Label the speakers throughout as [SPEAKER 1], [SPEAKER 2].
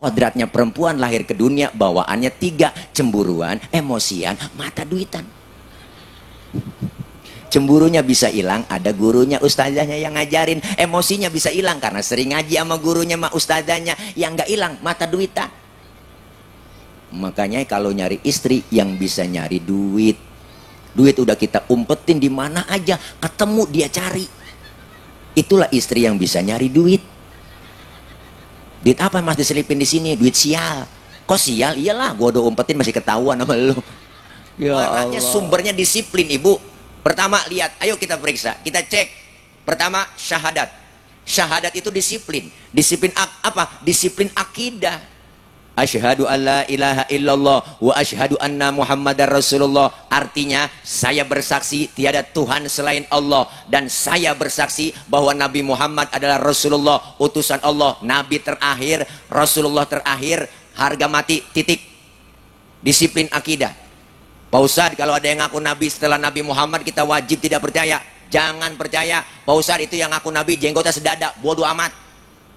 [SPEAKER 1] Kodratnya perempuan lahir ke dunia bawaannya 3, cemburuan, emosian, mata duitan. Cemburunya bisa hilang, ada gurunya, ustazahnya yang ngajarin. Emosinya bisa hilang karena sering ngaji sama gurunya, sama ustazahnya. Yang nggak hilang, mata duitan. Makanya kalau nyari istri yang bisa nyari duit. Duit udah kita umpetin di mana aja, ketemu dia cari. Itulah istri yang bisa nyari duit. Duit apa mas diselipin di sini? Duit sial. Kok sial? Iyalah, gua udah umpetin masih ketahuan sama lu. Ya makanya Allah. Sumbernya disiplin ibu. Pertama lihat, ayo kita periksa, kita cek. Pertama syahadat. Syahadat itu disiplin. Disiplin apa? Disiplin akidah. Asyhadu alla ilaha illallah wa asyhadu anna muhammadar rasulullah. Artinya saya bersaksi tiada Tuhan selain Allah, dan saya bersaksi bahwa Nabi Muhammad adalah Rasulullah, utusan Allah, Nabi terakhir, Rasulullah terakhir, harga mati, titik. Disiplin akidah. Pak Ustadz, kalau ada yang ngaku Nabi setelah Nabi Muhammad kita wajib tidak percaya. Jangan percaya. Pak Ustadz, itu yang ngaku Nabi jenggotnya sedada, bodoh amat.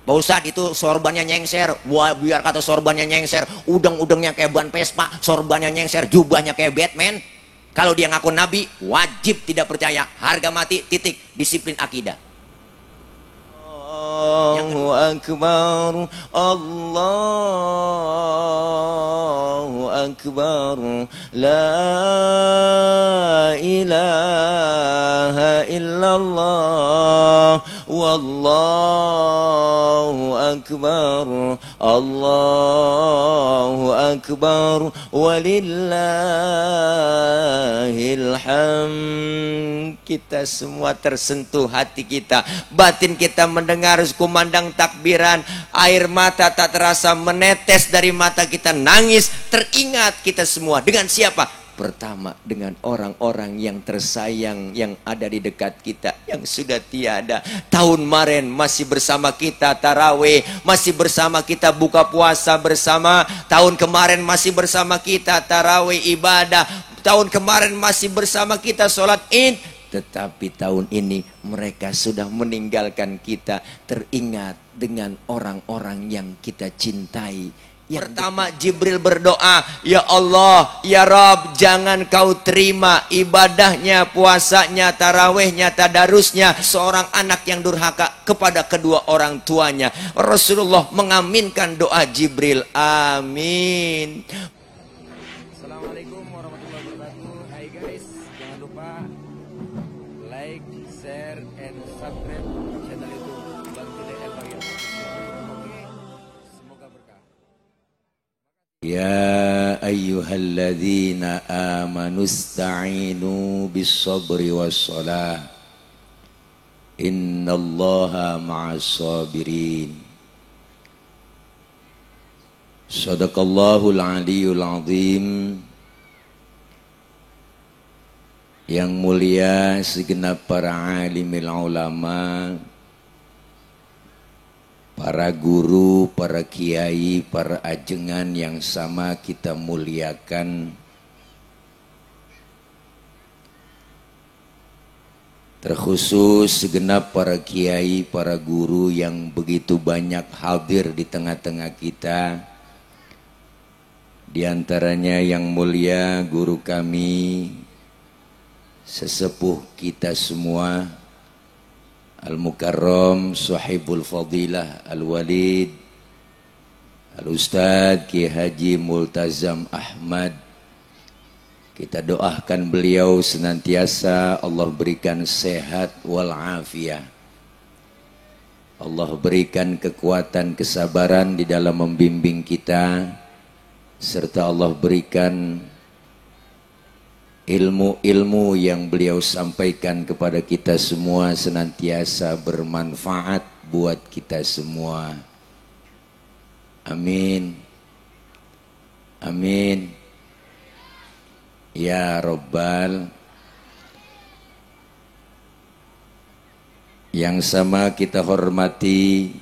[SPEAKER 1] Pak Ustadz, itu sorbannya nyengser. Wah, biar kata sorbannya nyengser, udeng-udengnya kayak ban Vespa, sorbannya nyengser, jubahnya kayak Batman. Kalau dia ngaku Nabi, wajib tidak percaya. Harga mati, titik. Disiplin akidah. Allahu Akbar, Allahu Akbar, la ilaha illallah, wallahu akbar, Allahu akbar, walillahil hamd. Kita semua tersentuh hati kita, batin kita mendengar kumandang takbiran, air mata tak terasa menetes dari mata kita, nangis, teringat kita semua dengan siapa? Pertama dengan orang-orang yang tersayang yang ada di dekat kita, yang sudah tiada. Tahun kemarin masih bersama kita tarawih, masih bersama kita buka puasa bersama. Tahun kemarin masih bersama kita tarawih ibadah. Tahun kemarin masih bersama kita sholat id. Tetapi tahun ini mereka sudah meninggalkan kita. Teringat dengan orang-orang yang kita cintai. Pertama Jibril berdoa, ya Allah, ya Rabb, jangan kau terima ibadahnya, puasanya, tarawihnya, tadarusnya seorang anak yang durhaka kepada kedua orang tuanya. Rasulullah mengaminkan doa Jibril. Amin. Assalamualaikum warahmatullahi wabarakatuh. Hai guys, jangan lupa like, share, and subscribe channel YouTube Bang Tile El Bagir. Oke, semoga berkah. Ya ayyuhalladzina amanu ista'inu bis-sabri was-salah. Innallaha ma'as sabirin. Sadaqallahul aliyul azim. Yang mulia segenap para alimil ulama, para guru, para kiai, para ajengan yang sama kita muliakan. Terkhusus segenap para kiai, para guru yang begitu banyak hadir di tengah-tengah kita. Di antaranya yang mulia guru kami, sesepuh kita semua, Al-Mukarram Sahibul Fadilah Al-Walid Al-Ustadz Ki Haji Multazam Ahmad. Kita doakan beliau senantiasa Allah berikan sehat walafiat. Allah berikan kekuatan, kesabaran di dalam membimbing kita, serta Allah berikan ilmu-ilmu yang beliau sampaikan kepada kita semua senantiasa bermanfaat buat kita semua. Amin. Amin. Ya Rabbal. Yang sama kita hormati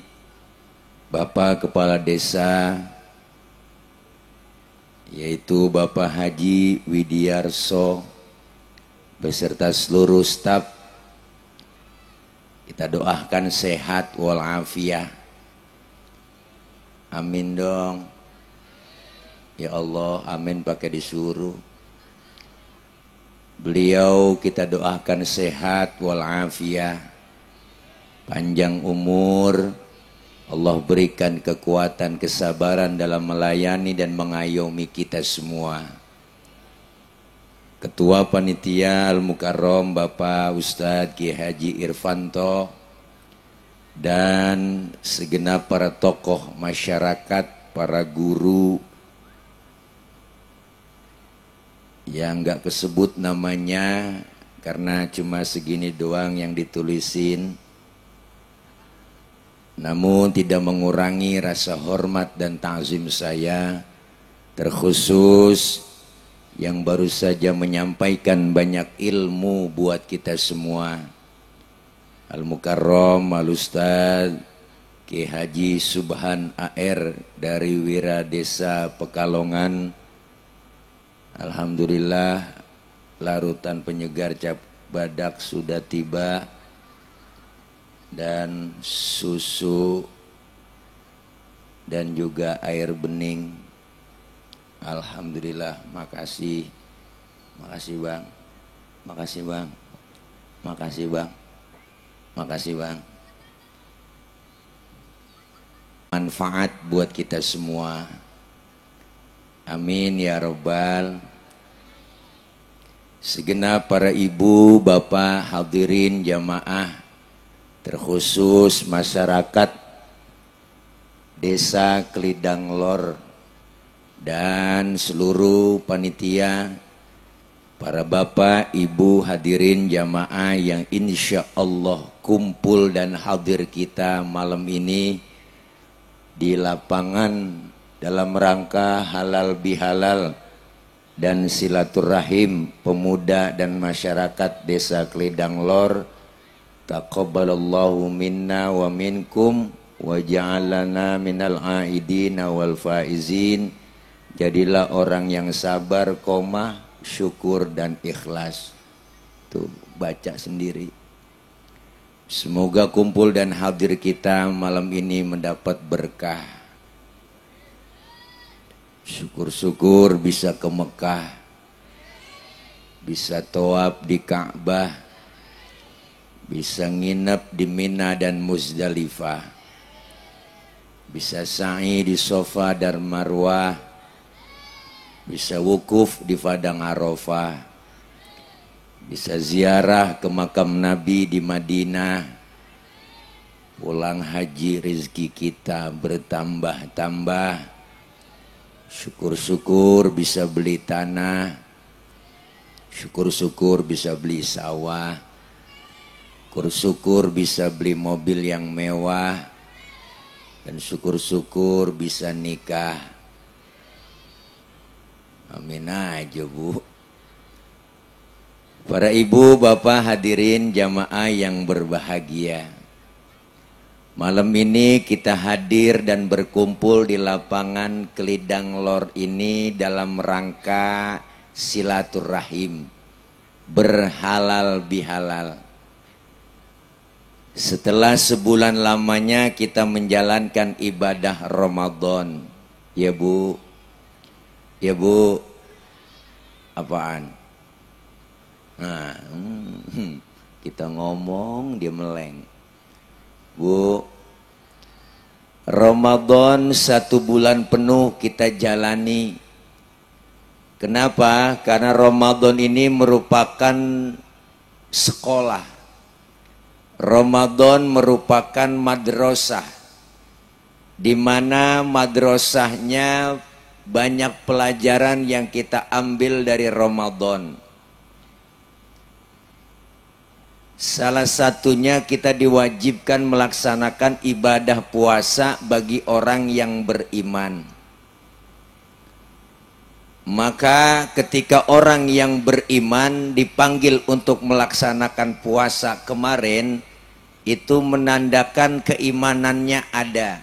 [SPEAKER 1] Bapak Kepala Desa, yaitu Bapak Haji Widiarso beserta seluruh staf. Kita doakan sehat walafiat. Amin dong. Ya Allah, amin pakai disuruh. Beliau kita doakan sehat walafiat, panjang umur. Allah berikan kekuatan, kesabaran dalam melayani dan mengayomi kita semua. Ketua Panitia Al-Mukarram Bapak Ustadz Ki Haji Irfanto dan segenap para tokoh masyarakat, para guru yang gak kesebut namanya karena cuma segini doang yang ditulisin, namun tidak mengurangi rasa hormat dan ta'zim saya, terkhusus yang baru saja menyampaikan banyak ilmu buat kita semua, Al-Mukarram Al-Ustadz Ki Haji Subhan AR dari Wira Desa Pekalongan. Alhamdulillah larutan penyegar cap badak sudah tiba dan susu dan juga air bening. Alhamdulillah, makasih. Makasih Bang. Makasih Bang. Makasih Bang. Makasih Bang. Manfaat buat kita semua. Amin ya Rabbal. Segenap para ibu, bapak, hadirin jamaah, terkhusus masyarakat Desa Kelidang Lor dan seluruh panitia, para bapak, ibu, hadirin jamaah yang insya Allah kumpul dan hadir kita malam ini di lapangan dalam rangka halal bihalal dan silaturahim pemuda dan masyarakat Desa Kelidang Lor. Taqabbalallahu minna wa minkum wa ja'alana minal aidina wal faizin. Jadilah orang yang sabar, syukur dan ikhlas. Tuh baca sendiri. Semoga kumpul dan hadir kita malam ini mendapat berkah. Syukur-syukur bisa ke Mekah, bisa tawaf di Ka'bah, bisa nginep di Mina dan Muzdalifah, bisa sa'i di Safa dan Marwah, bisa wukuf di Padang Arafah, bisa ziarah ke makam Nabi di Madinah, pulang haji rezeki kita bertambah-tambah. Syukur-syukur bisa beli tanah, syukur-syukur bisa beli sawah, syukur-syukur bisa beli mobil yang mewah, dan syukur-syukur bisa nikah. Amin aja Bu. Para ibu, bapak, hadirin jamaah yang berbahagia, malam ini kita hadir dan berkumpul di lapangan Kelidang Lor ini dalam rangka silaturahim, berhalal bihalal. Setelah sebulan lamanya kita menjalankan ibadah Ramadan. Ya Bu, ya Bu, apaan? Nah, kita ngomong dia meleng. Bu, Ramadan 1 bulan penuh kita jalani. Kenapa? Karena Ramadan ini merupakan sekolah. Ramadan merupakan madrasah, di mana madrasahnya banyak pelajaran yang kita ambil dari Ramadan. Salah satunya kita diwajibkan melaksanakan ibadah puasa bagi orang yang beriman. Maka ketika orang yang beriman dipanggil untuk melaksanakan puasa kemarin, itu menandakan keimanannya ada.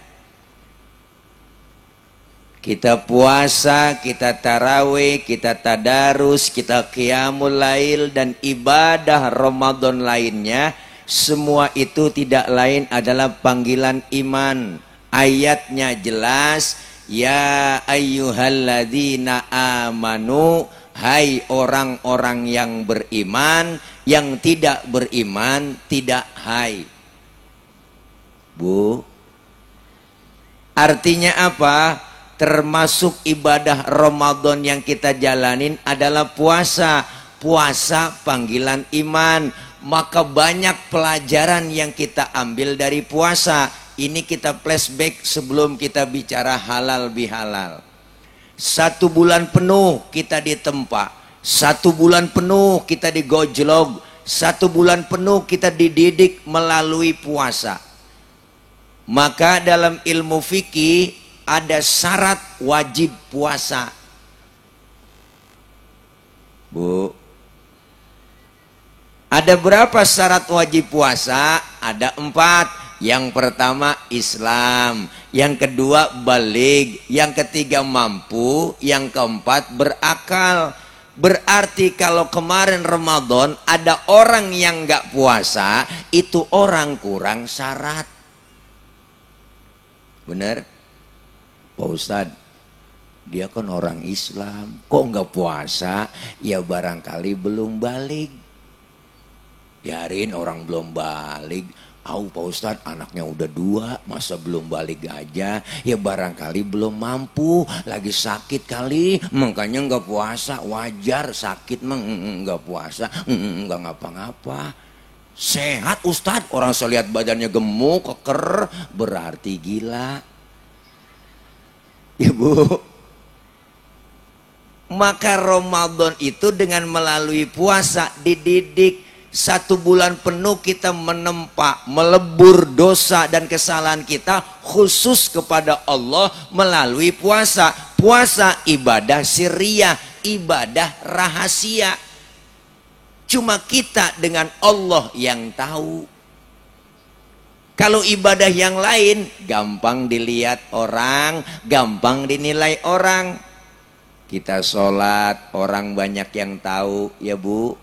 [SPEAKER 1] Kita puasa, kita tarawih, kita tadarus, kita qiyamul lail dan ibadah Ramadan lainnya, semua itu tidak lain adalah panggilan iman. Ayatnya jelas, ya ayyuhalladzina amanu, hai orang-orang yang beriman. Yang tidak beriman tidak hai. Bu, artinya apa? Termasuk ibadah Ramadan yang kita jalanin adalah puasa. Puasa panggilan iman. Maka banyak pelajaran yang kita ambil dari puasa. Ini kita flashback sebelum kita bicara halal bihalal. 1 bulan penuh kita ditempa. 1 bulan penuh kita digojlog. 1 bulan penuh kita dididik melalui puasa. Maka dalam ilmu fikih ada syarat wajib puasa. Bu, ada berapa syarat wajib puasa? Ada 4. Yang pertama Islam, yang kedua baligh, yang ketiga mampu, yang keempat berakal. Berarti kalau kemarin Ramadan ada orang yang nggak puasa, itu orang kurang syarat. Bener? Pak Ustadz, dia kan orang Islam, kok nggak puasa? Ya barangkali belum balik. Biarin orang belum balik. Pak Ustadz, anaknya udah 2, masa belum balik aja? Ya barangkali belum mampu, lagi sakit kali, makanya nggak puasa. Wajar sakit mah nggak puasa, nggak ngapa-ngapa. Sehat Ustadz, orang saya lihat badannya gemuk, keker, berarti gila. Ya Bu, maka Ramadan itu dengan melalui puasa dididik. 1 bulan penuh kita menempa, melebur dosa dan kesalahan kita khusus kepada Allah melalui puasa. Puasa ibadah sirriyah, ibadah rahasia. Cuma kita dengan Allah yang tahu. Kalau ibadah yang lain gampang dilihat orang, gampang dinilai orang. Kita sholat, orang banyak yang tahu, ya Bu.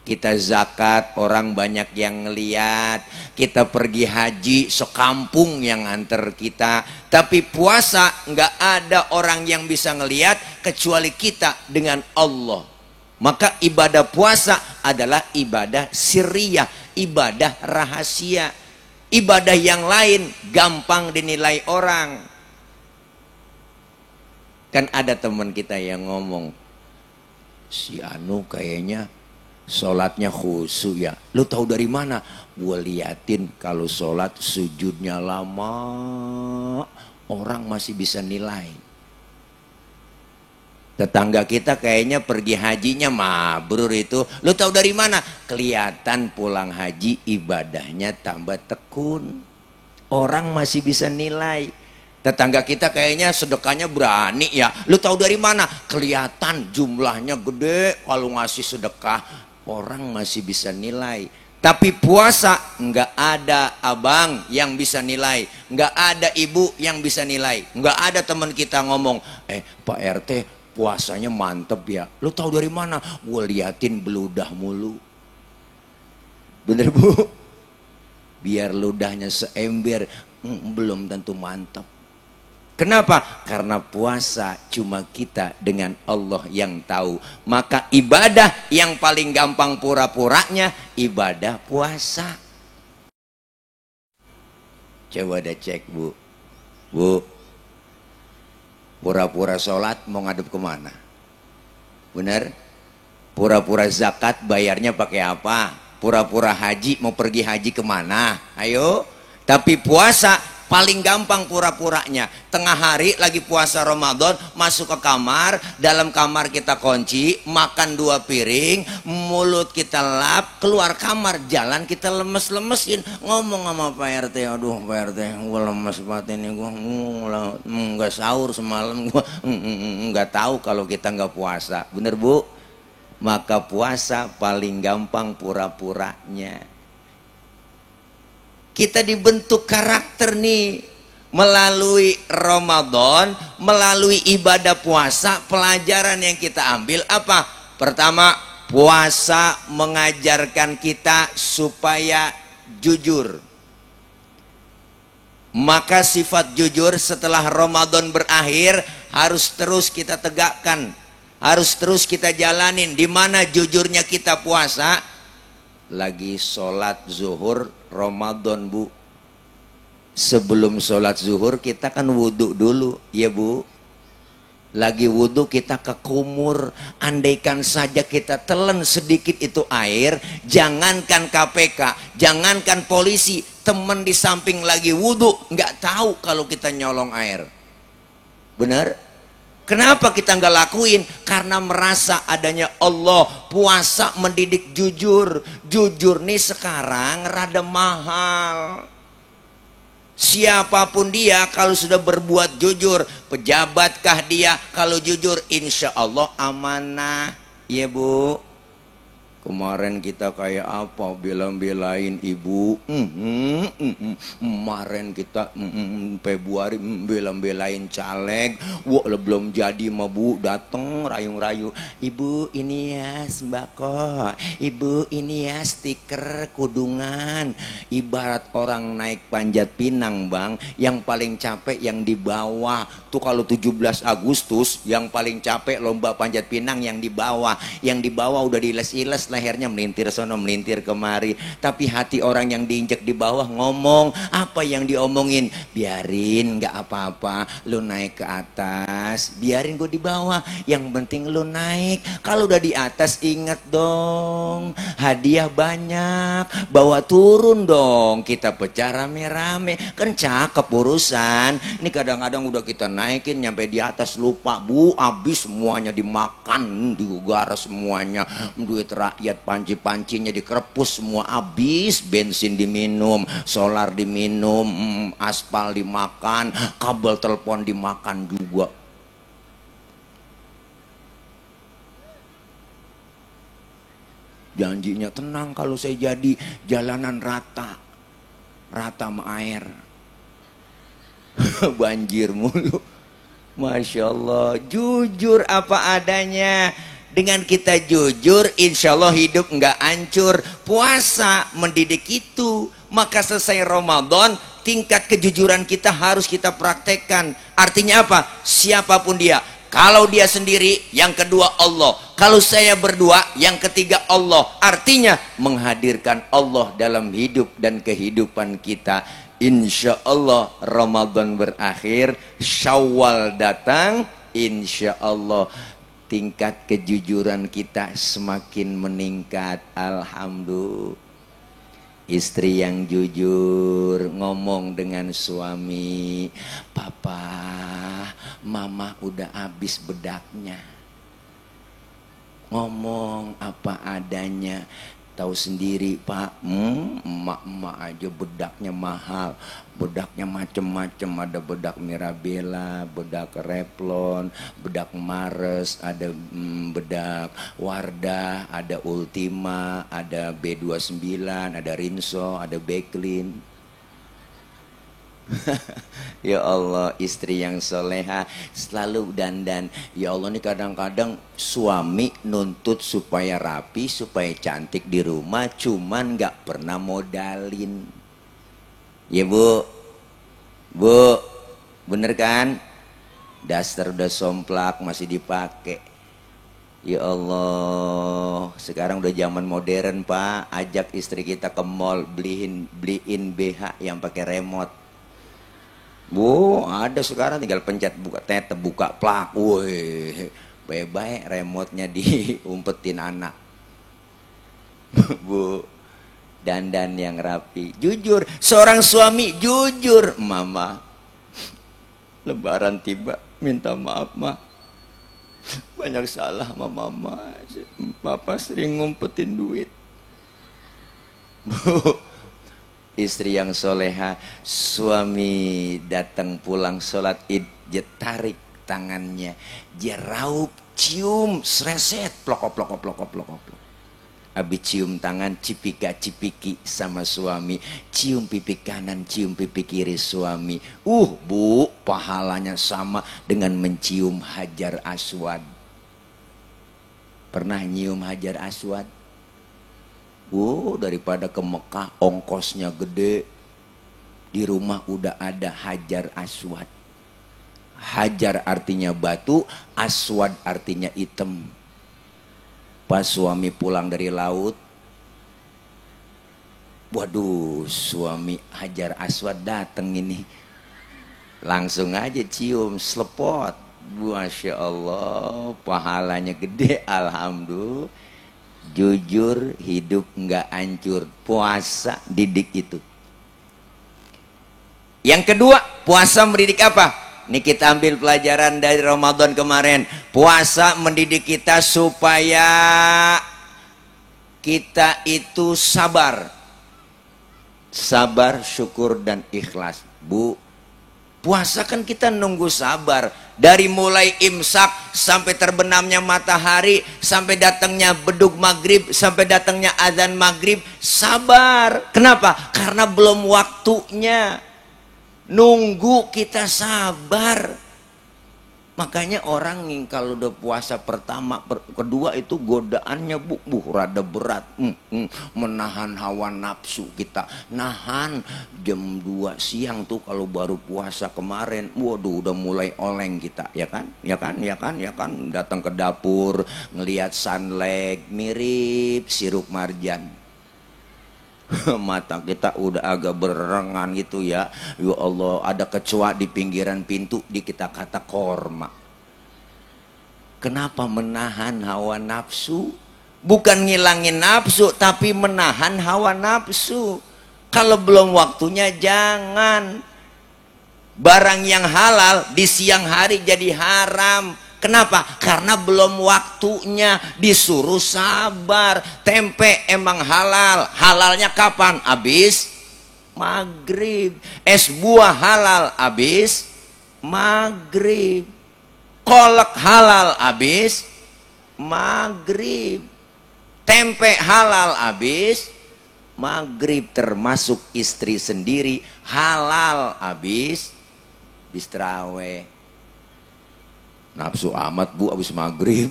[SPEAKER 1] Kita zakat, orang banyak yang ngeliat. Kita pergi haji, sekampung yang antar kita. Tapi puasa nggak ada orang yang bisa ngeliat kecuali kita dengan Allah. Maka ibadah puasa adalah ibadah sirriyah, ibadah rahasia. Ibadah yang lain gampang dinilai orang. Kan ada teman kita yang ngomong, si Anu kayaknya sholatnya khusyuk ya. Lu tahu dari mana? Gue liatin kalau sholat sujudnya lama, orang masih bisa nilai. Tetangga kita kayaknya pergi hajinya mabrur itu. Lu tahu dari mana? Kelihatan pulang haji ibadahnya tambah tekun. Orang masih bisa nilai. Tetangga kita kayaknya sedekahnya berani ya. Lu tahu dari mana? Kelihatan jumlahnya gede kalau ngasih sedekah. Orang masih bisa nilai. Tapi puasa nggak ada abang yang bisa nilai, nggak ada ibu yang bisa nilai, nggak ada teman kita ngomong, Pak RT puasanya mantep ya. Lu tahu dari mana? Gue liatin beludah mulu. Bener Bu? Biar ludahnya seember, belum tentu mantep. Kenapa? Karena puasa cuma kita dengan Allah yang tahu. Maka ibadah yang paling gampang pura-puranya ibadah puasa. Coba deh cek Bu. Bu, pura-pura sholat mau ngadep kemana? Bener? Pura-pura zakat bayarnya pakai apa? Pura-pura haji mau pergi haji kemana? Ayo. Tapi puasa paling gampang pura-puranya. Tengah hari lagi puasa Ramadan, masuk ke kamar, dalam kamar kita kunci, makan 2 piring, mulut kita lap, keluar kamar, jalan kita lemes-lemesin, ngomong sama Pak RT, aduh Pak RT, gue lemes banget ini, gue nggak sahur semalam, gue nggak tahu kalau kita nggak puasa. Bener Bu? Maka puasa paling gampang pura-puranya. Kita dibentuk karakter nih melalui Ramadan, melalui ibadah puasa. Pelajaran yang kita ambil apa? Pertama, puasa mengajarkan kita supaya jujur. Maka sifat jujur setelah Ramadan berakhir harus terus kita tegakkan, harus terus kita jalanin. Di mana jujurnya kita puasa? Lagi sholat zuhur Ramadan, Bu. Sebelum sholat zuhur kita kan wudhu dulu, ya Bu. Lagi wudhu kita ke kumur, andaikan saja kita telan sedikit itu air, jangankan KPK, jangankan polisi, teman di samping lagi wudhu nggak tahu kalau kita nyolong air. Benar? Kenapa kita nggak lakuin? Karena merasa adanya Allah. Puasa mendidik jujur. Jujur nih sekarang rada mahal. Siapapun dia kalau sudah berbuat jujur, pejabatkah dia, kalau jujur insya Allah amanah. Ya Bu. Kemarin kita kayak apa, bela-belain ibu. Kemarin kita Februari bela-belain caleg. Wah, belum jadi mah Bu, dateng rayu-rayu. Ibu ini ya sembako, ibu ini ya stiker kudungan. Ibarat orang naik panjat pinang, Bang. Yang paling capek yang di bawah. Tuh kalau 17 Agustus yang paling capek lomba panjat pinang yang di bawah. Yang di bawah udah diiles-iles, lehernya melintir sono melintir kemari, tapi hati orang yang diinjek di bawah ngomong. Apa yang diomongin? Biarin, nggak apa-apa, lu naik ke atas, biarin gue di bawah, yang penting lu naik. Kalau udah di atas ingat dong, hadiah banyak, bawa turun dong, kita pecah rame-rame, kan cakep urusan. Ini kadang-kadang udah kita naikin nyampe di atas lupa Bu, habis semuanya dimakan, digugara semuanya, duit rakyat panci-pancinya dikerepus semua habis, bensin diminum, solar diminum, aspal dimakan, kabel telepon dimakan juga. Janjinya tenang kalau saya jadi jalanan rata sama air. Banjir mulu. Masya Allah, jujur apa adanya. Dengan kita jujur, insya Allah hidup nggak hancur. Puasa mendidik itu. Maka selesai Ramadan, tingkat kejujuran kita harus kita praktekkan. Artinya apa? Siapapun dia. Kalau dia sendiri, yang kedua Allah. Kalau saya berdua, yang ketiga Allah. Artinya menghadirkan Allah dalam hidup dan kehidupan kita. Insya Allah Ramadan berakhir, Syawal datang, insya Allah tingkat kejujuran kita semakin meningkat. Alhamdulillah. Istri yang jujur ngomong dengan suami, papa, mama udah habis bedaknya. Ngomong apa adanya. Tahu sendiri Pak, emak-emak aja bedaknya mahal. Bedaknya macem-macem, ada bedak Mirabella, bedak Revlon, bedak Mares, ada bedak Wardah, ada Ultima, ada B29, ada Rinso, ada Backlin. Ya Allah, istri yang soleha selalu dandan. Ya Allah, nih kadang-kadang suami nuntut supaya rapi, supaya cantik di rumah, cuman gak pernah modalin. Ya Bu, bener kan? Daster udah somplak masih dipakai. Ya Allah, sekarang udah zaman modern Pak. Ajak istri kita ke mall, beliin BH yang pakai remote. Bu, ada sekarang tinggal pencet buka tetep, buka plak, woi, baik-baik remote-nya diumpetin anak. Bu, dandan yang rapi, jujur, seorang suami jujur. Mama, Lebaran tiba, minta maaf Ma, banyak salah sama Mama, Papa sering ngumpetin duit. Bu, istri yang soleha, suami datang pulang sholat id, dia tarik tangannya, dia raup, cium, sreset, plokop. Habis cium tangan, cipika-cipiki sama suami, cium pipi kanan, cium pipi kiri suami. Bu, pahalanya sama dengan mencium Hajar Aswad. Pernah nyium Hajar Aswad? Daripada ke Mekah ongkosnya gede, Di rumah udah ada Hajar Aswad. Hajar artinya batu, aswad artinya hitam. Pas suami pulang dari laut, waduh, suami Hajar Aswad dateng ini. Langsung aja cium, selepot. Masya Allah, pahalanya gede, alhamdulillah. Jujur, hidup nggak hancur. Puasa didik itu. Yang kedua, puasa mendidik apa? Ini kita ambil pelajaran dari Ramadan kemarin. Puasa mendidik kita supaya kita itu sabar. Sabar, syukur, dan ikhlas. Bu, puasa kan kita nunggu sabar. Dari mulai imsak sampai terbenamnya matahari, sampai datangnya bedug maghrib, sampai datangnya azan maghrib, sabar. Kenapa? Karena belum waktunya. Nunggu kita sabar. Makanya orang yang kalau udah puasa pertama, kedua itu godaannya rada berat. Menahan hawa nafsu kita. Nahan jam 2 siang tuh kalau baru puasa kemarin. Waduh, udah mulai oleng kita, ya kan? Ya kan? Ya kan? Ya kan? Datang ke dapur, ngelihat sunlight mirip sirup marjan. Mata kita udah agak berengan gitu ya. Ya Allah, ada kecoa di pinggiran pintu, di kita kata korma. Kenapa menahan hawa nafsu? Bukan ngilangin nafsu, tapi menahan hawa nafsu. Kalau belum waktunya jangan. Barang yang halal di siang hari jadi haram. Kenapa? Karena belum waktunya, disuruh sabar. Tempe emang halal. Halalnya kapan? Habis maghrib. Es buah halal habis maghrib. Kolak halal habis maghrib. Tempe halal habis maghrib. Termasuk istri sendiri halal habis tarawih. Nafsu amat bu, habis maghrib,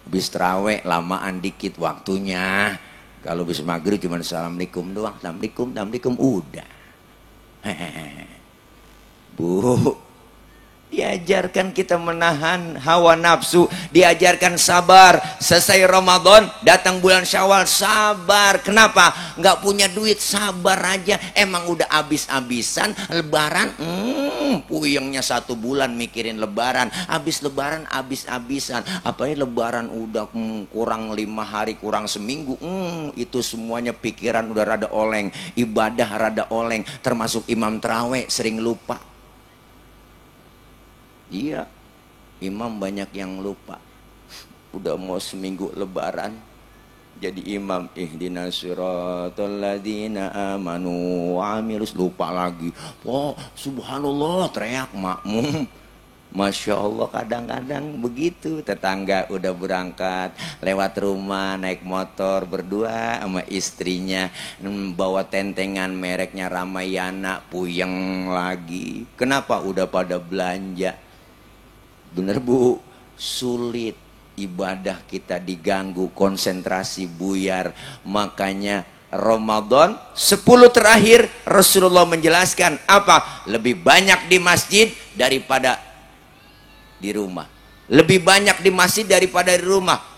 [SPEAKER 1] habis terawih lamaan dikit waktunya. Kalau habis maghrib cuma assalamualaikum doang, assalamualaikum, udah. Bu, diajarkan kita menahan hawa nafsu, diajarkan sabar. Selesai Ramadan, datang bulan Syawal, sabar. Kenapa? Nggak punya duit, sabar aja. Emang udah habis-habisan Lebaran, puyengnya 1 bulan mikirin Lebaran. Habis Lebaran, habis-habisan. Apalagi Lebaran udah kurang 5 hari, kurang seminggu, itu semuanya pikiran udah rada oleng, ibadah rada oleng. Termasuk imam terawih sering lupa. Iya, imam banyak yang lupa. Udah mau seminggu Lebaran jadi imam, ihdinas siratal ladzina amanu wa amilus, lupa lagi. Oh, subhanallah, teriak makmum. Masya Allah, kadang-kadang begitu. Tetangga udah berangkat lewat rumah naik motor berdua sama istrinya, bawa tentengan mereknya Ramayana, puyeng lagi. Kenapa? Udah pada belanja. Bener bu, sulit, ibadah kita diganggu, konsentrasi buyar. Makanya Ramadan 10 terakhir Rasulullah menjelaskan apa? Lebih banyak di masjid daripada di rumah. Lebih banyak di masjid daripada di rumah.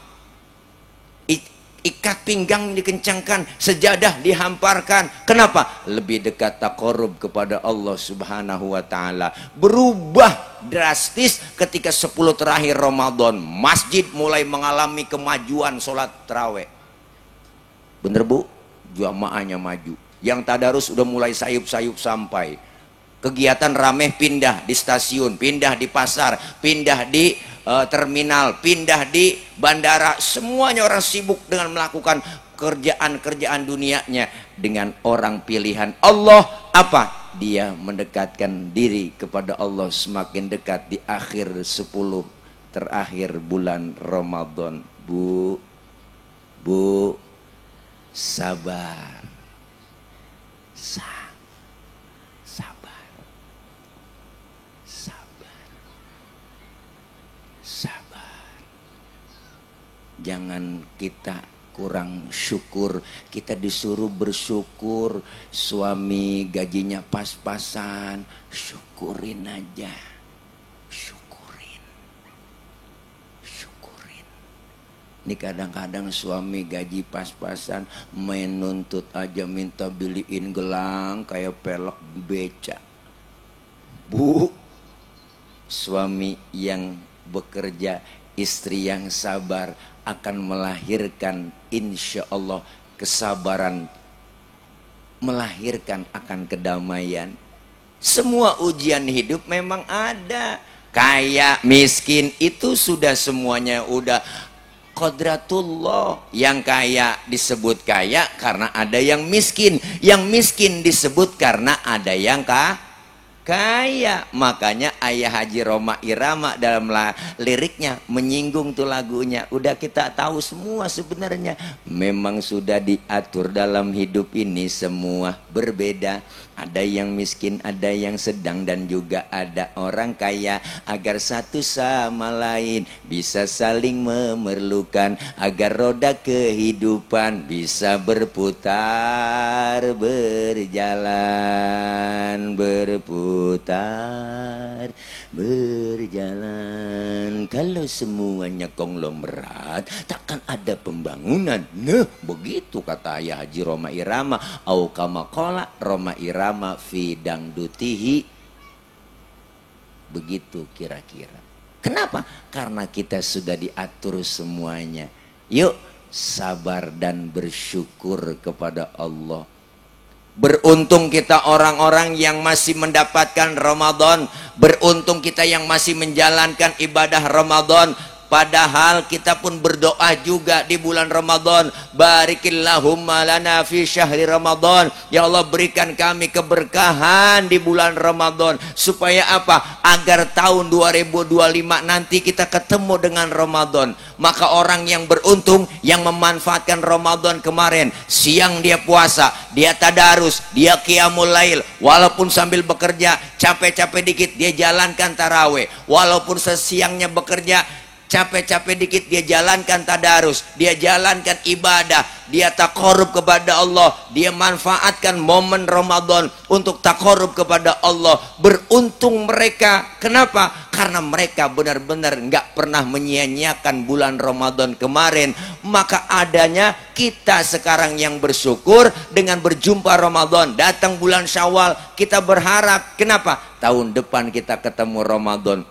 [SPEAKER 1] Ikat pinggang dikencangkan, sejadah dihamparkan. Kenapa? Lebih dekat taqarrub kepada Allah Subhanahu wa taala. Berubah drastis ketika 10 terakhir Ramadan. Masjid mulai mengalami kemajuan sholat tarawih. Bener bu? Jamaahnya maju. Yang tadarus udah mulai sayup-sayup sampai. Kegiatan rameh pindah di stasiun, pindah di pasar, pindah di terminal, pindah di bandara. Semuanya orang sibuk dengan melakukan kerjaan-kerjaan dunianya. Dengan orang pilihan Allah apa? Dia mendekatkan diri kepada Allah semakin dekat di akhir 10 terakhir bulan Ramadan. Bu, sabar. Sabar. Jangan kita kurang syukur. Kita disuruh bersyukur. Suami gajinya pas-pasan, syukurin aja. Syukurin. Ini kadang-kadang suami gaji pas-pasan, main nuntut aja, minta beliin gelang kayak pelek beca. Bu, suami yang bekerja, istri yang sabar akan melahirkan insya Allah kesabaran, melahirkan akan kedamaian. Semua ujian hidup memang ada. Kaya, miskin itu sudah semuanya udah qadratullah. Yang kaya disebut kaya karena ada yang miskin. Yang miskin disebut karena ada yang kaya. Makanya Ayah Haji Rhoma Irama dalam liriknya menyinggung tuh lagunya. Udah kita tahu semua sebenarnya. Memang sudah diatur dalam hidup ini semua berbeda. Ada yang miskin, ada yang sedang, dan juga ada orang kaya. Agar satu sama lain bisa saling memerlukan, agar roda kehidupan bisa berputar, berjalan, berputar, berjalan. Kalau semuanya konglomerat, takkan ada pembangunan. Nah, begitu kata Ayah Haji Rhoma Irama. Au kama qala Rhoma Irama fi dangdutihi. Begitu kira-kira. Kenapa? Karena kita sudah diatur semuanya. Yuk sabar dan bersyukur kepada Allah. Beruntung kita orang-orang yang masih mendapatkan Ramadan. Beruntung kita yang masih menjalankan ibadah Ramadan. Padahal kita pun berdoa juga di bulan Ramadan. Barikillahumma lana fi syahri Ramadan. Ya Allah, berikan kami keberkahan di bulan Ramadan. Supaya apa? Agar tahun 2025 nanti kita ketemu dengan Ramadan. Maka orang yang beruntung, yang memanfaatkan Ramadan kemarin, siang dia puasa, dia tadarus, dia qiyamul lail, walaupun sambil bekerja, capek-capek dikit dia jalankan taraweh. Walaupun sesiangnya bekerja, capek-capek dikit dia jalankan tadarus, dia jalankan ibadah, dia takarub kepada Allah, dia manfaatkan momen Ramadan untuk takarub kepada Allah. Beruntung mereka. Kenapa? Karena mereka benar-benar nggak pernah menyia-nyiakan bulan Ramadan kemarin. Maka adanya kita sekarang yang bersyukur dengan berjumpa Ramadan. Datang bulan Syawal, kita berharap. Kenapa? Tahun depan kita ketemu Ramadan.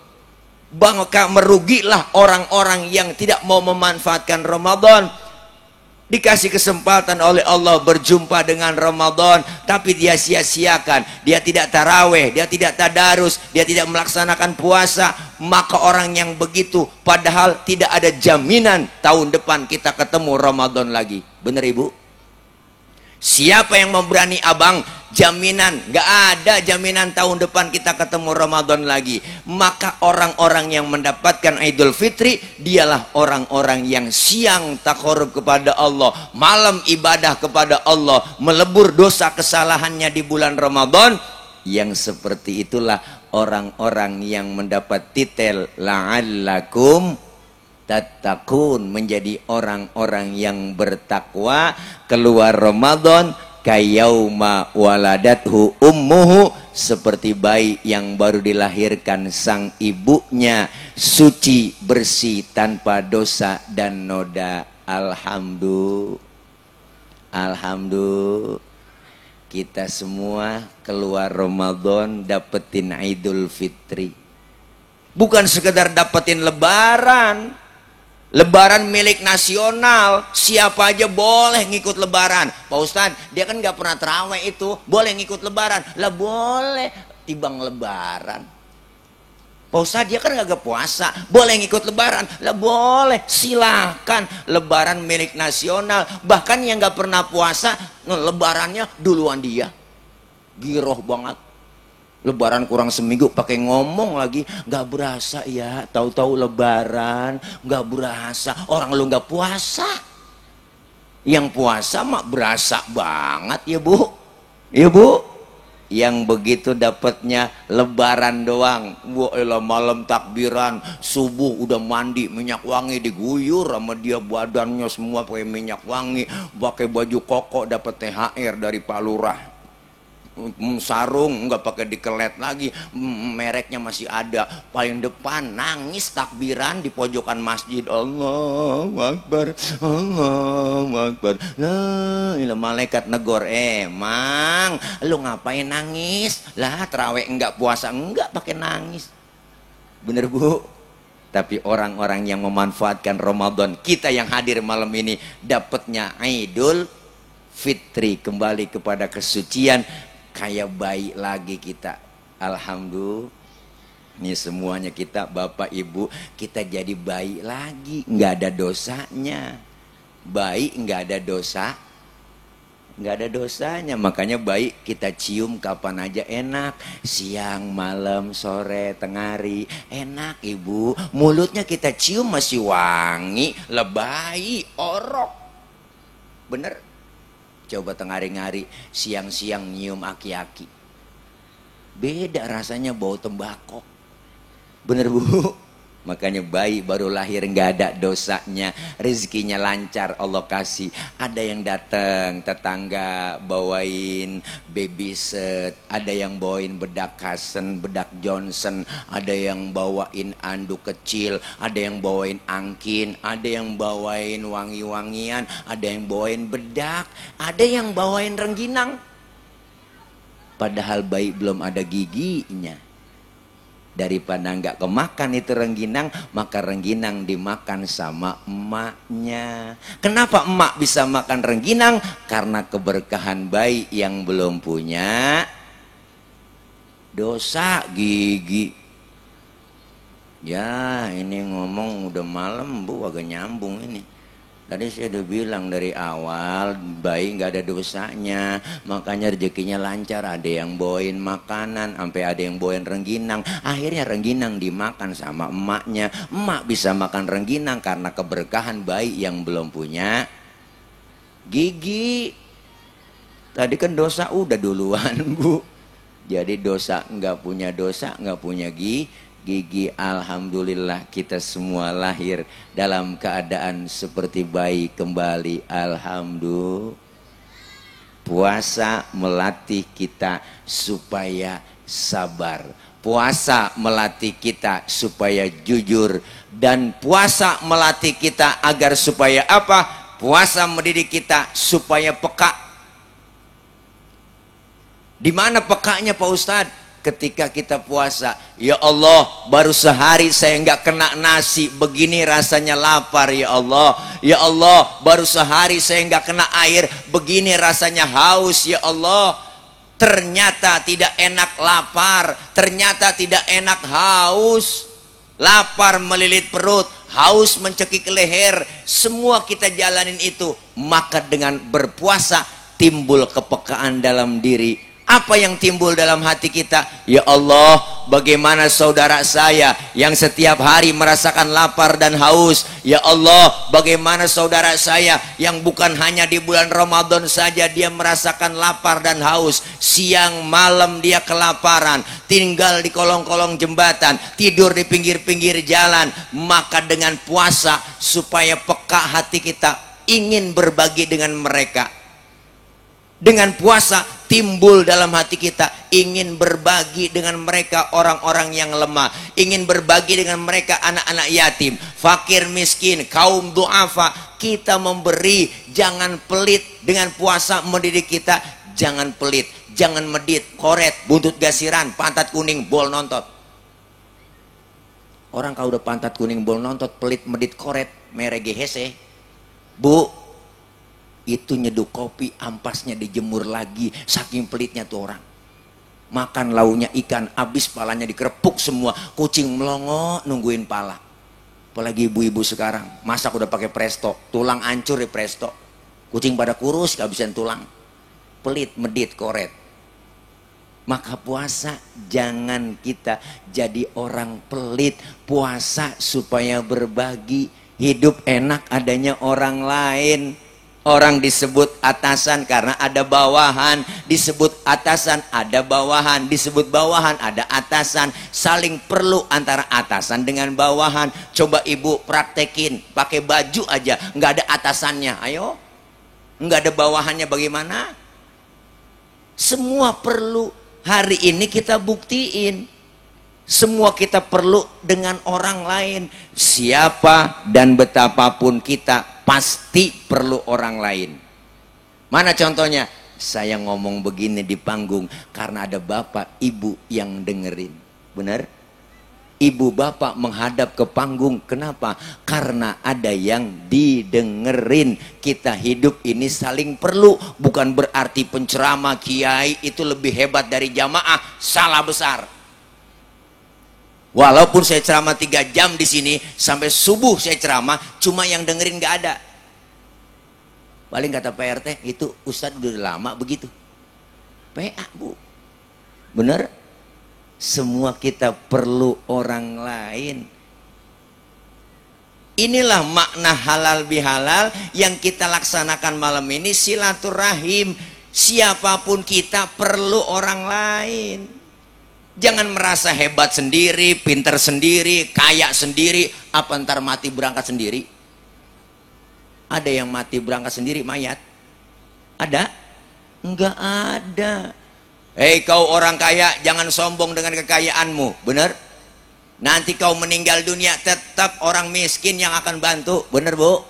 [SPEAKER 1] Maka merugilah orang-orang yang tidak mau memanfaatkan Ramadan. Dikasih kesempatan oleh Allah berjumpa dengan Ramadan, tapi dia sia-siakan. Dia tidak taraweh, dia tidak tadarus, dia tidak melaksanakan puasa. Maka orang yang begitu, padahal tidak ada jaminan tahun depan kita ketemu Ramadan lagi. Benar Ibu? Siapa yang memberani abang jaminan? Gak ada jaminan tahun depan kita ketemu Ramadan lagi. Maka orang-orang yang mendapatkan Idul Fitri, dialah orang-orang yang siang takarub kepada Allah, malam ibadah kepada Allah, melebur dosa kesalahannya di bulan Ramadan. Yang seperti itulah orang-orang yang mendapat titel la'allakum tattaqun, menjadi orang-orang yang bertakwa. Keluar Ramadan kayauma waladathu ummuhu, seperti bayi yang baru dilahirkan sang ibunya, suci bersih tanpa dosa dan noda. Alhamdulillah, kita semua keluar Ramadan dapetin Idul Fitri. Bukan sekedar dapetin lebaran. Lebaran milik nasional, siapa aja boleh ngikut lebaran. Pak Ustadz, dia kan gak pernah terawih itu, boleh ngikut lebaran. Lah boleh, tibang lebaran. Pak Ustadz, dia kan gak puasa, boleh ngikut lebaran. Lah boleh, silakan. Lebaran milik nasional. Bahkan yang gak pernah puasa, lebarannya duluan dia. Giroh banget. Lebaran kurang seminggu pakai ngomong lagi, nggak berasa ya, tahu-tahu lebaran nggak berasa. Orang lu nggak puasa, yang puasa mah berasa banget ya Bu, ya Bu. yang begitu dapatnya lebaran doang. Wah, malam takbiran, subuh udah mandi minyak wangi, diguyur sama dia badannya semua pakai minyak wangi, pakai baju koko, dapat THR dari Pak Lurah. Sarung nggak pakai dikelet lagi, mereknya masih ada, paling depan nangis takbiran di pojokan masjid. Allahu Akbar, Allahu Akbar. Nah, malaikat negor, emang lu ngapain nangis? Lah terawih enggak, puasa enggak pakai nangis. Bener Bu? Tapi orang-orang yang memanfaatkan Ramadan, kita yang hadir malam ini dapatnya Idul Fitri, kembali kepada kesucian. Kayak bayi lagi kita. Alhamdulillah. Ini semuanya kita Bapak Ibu, kita jadi bayi lagi, nggak ada dosanya. Bayi nggak ada dosa, nggak ada dosanya. Makanya bayi kita cium kapan aja enak, siang, malam, sore, tengah hari, enak Ibu. Mulutnya kita cium masih wangi, lebay, orok. Bener? Coba tengah hari, siang-siang nyium aki-aki, beda rasanya, bau tembakau. Bener Bu? Makanya bayi baru lahir nggak ada dosanya, rezekinya lancar Allah kasih. Ada yang datang tetangga bawain baby set, ada yang bawain bedak Kasen, bedak Johnson, ada yang bawain anduk kecil, ada yang bawain angkin, ada yang bawain wangi-wangian, ada yang bawain bedak, ada yang bawain rengginang. Padahal bayi belum ada giginya. Daripada nggak kemakan itu rengginang, maka rengginang dimakan sama emaknya. Kenapa emak bisa makan rengginang? Karena keberkahan bayi yang belum punya dosa gigi. Ya ini ngomong udah malam Bu, agak nyambung ini. Tadi saya udah bilang dari awal, bayi nggak ada dosanya, makanya rezekinya lancar. Ada yang bawain makanan, sampai ada yang bawain rengginang. Akhirnya rengginang dimakan sama emaknya. Emak bisa makan rengginang karena keberkahan bayi yang belum punya gigi. Tadi kan dosa udah duluan Bu. Jadi dosa nggak punya dosa, nggak punya gigi. Alhamdulillah kita semua lahir dalam keadaan seperti bayi kembali. Alhamdulillah. Puasa melatih kita supaya sabar. Puasa melatih kita supaya jujur. Dan puasa melatih kita agar supaya apa? Puasa mendidik kita supaya peka. Di mana pekanya Pak Ustadz? Ketika kita puasa, ya Allah, baru sehari saya nggak kena nasi, begini rasanya lapar ya Allah. Ya Allah, baru sehari saya nggak kena air, begini rasanya haus ya Allah. Ternyata tidak enak lapar, ternyata tidak enak haus. Lapar melilit perut, haus mencekik leher, semua kita jalanin itu. Maka dengan berpuasa timbul kepekaan dalam diri. Apa yang timbul dalam hati kita? Ya Allah, bagaimana saudara saya yang setiap hari merasakan lapar dan haus. Ya Allah, bagaimana saudara saya yang bukan hanya di bulan Ramadan saja dia merasakan lapar dan haus. Siang malam dia kelaparan, tinggal di kolong-kolong jembatan, tidur di pinggir-pinggir jalan. Maka dengan puasa supaya peka hati kita, ingin berbagi dengan mereka. Dengan puasa timbul dalam hati kita ingin berbagi dengan mereka orang-orang yang lemah, ingin berbagi dengan mereka anak-anak yatim, fakir miskin, kaum duafa. Kita memberi, jangan pelit. Dengan puasa mendidik kita, jangan pelit, jangan medit, koret, buntut gasiran, pantat kuning, bol nontot. Orang kalau udah pantat kuning, bol nontot, pelit, medit, koret, merege hese, Bu, itu nyeduk kopi, ampasnya dijemur lagi, saking pelitnya tuh orang. Makan launya ikan, habis palanya dikerepuk semua, kucing melongo nungguin pala. Apalagi ibu-ibu sekarang, masak udah pakai presto, tulang hancur di presto, kucing pada kurus kehabisan tulang, pelit, medit, koret. Maka puasa jangan kita jadi orang pelit. Puasa supaya berbagi, hidup enak adanya orang lain. Orang disebut atasan karena ada bawahan, disebut atasan ada bawahan, disebut bawahan ada atasan. Saling perlu antara atasan dengan bawahan. Coba ibu praktekin, pakai baju aja nggak ada atasannya, ayo, nggak ada bawahannya bagaimana? Semua perlu. Hari ini kita buktiin, semua kita perlu dengan orang lain. Siapa dan betapapun kita pasti perlu orang lain. Mana contohnya? Saya ngomong begini di panggung karena ada bapak ibu yang dengerin. Benar? Ibu bapak menghadap ke panggung. Kenapa? Karena ada yang didengerin. Kita hidup ini saling perlu. Bukan berarti penceramah kiai itu lebih hebat dari jamaah. Salah besar. Walaupun saya ceramah 3 jam di sini, sampai subuh saya ceramah, cuma yang dengerin nggak ada. Paling kata Pak RT, itu Ustadz udah lama begitu. PA bu, bener? Semua kita perlu orang lain. Inilah makna halal bihalal yang kita laksanakan malam ini, silaturahim. Siapapun kita perlu orang lain. Jangan merasa hebat sendiri, pintar sendiri, kaya sendiri. Apa ntar mati berangkat sendiri? Ada yang mati berangkat sendiri mayat? Ada? Enggak ada. Hei kau orang kaya, jangan sombong dengan kekayaanmu. Benar? Nanti kau meninggal dunia tetap orang miskin yang akan bantu. Benar bu?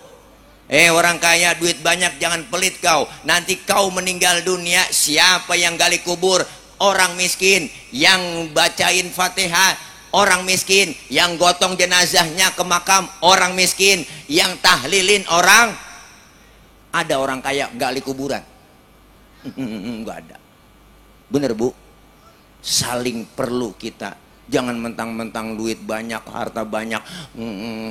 [SPEAKER 1] Orang kaya duit banyak jangan pelit kau. Nanti kau meninggal dunia, siapa yang gali kubur? Orang miskin yang bacain Fatihah, orang miskin yang gotong jenazahnya ke makam, orang miskin yang tahlilin orang. Ada orang kaya gali kuburan? Enggak ada. Bener bu? Saling perlu kita. Jangan mentang-mentang duit banyak, harta banyak,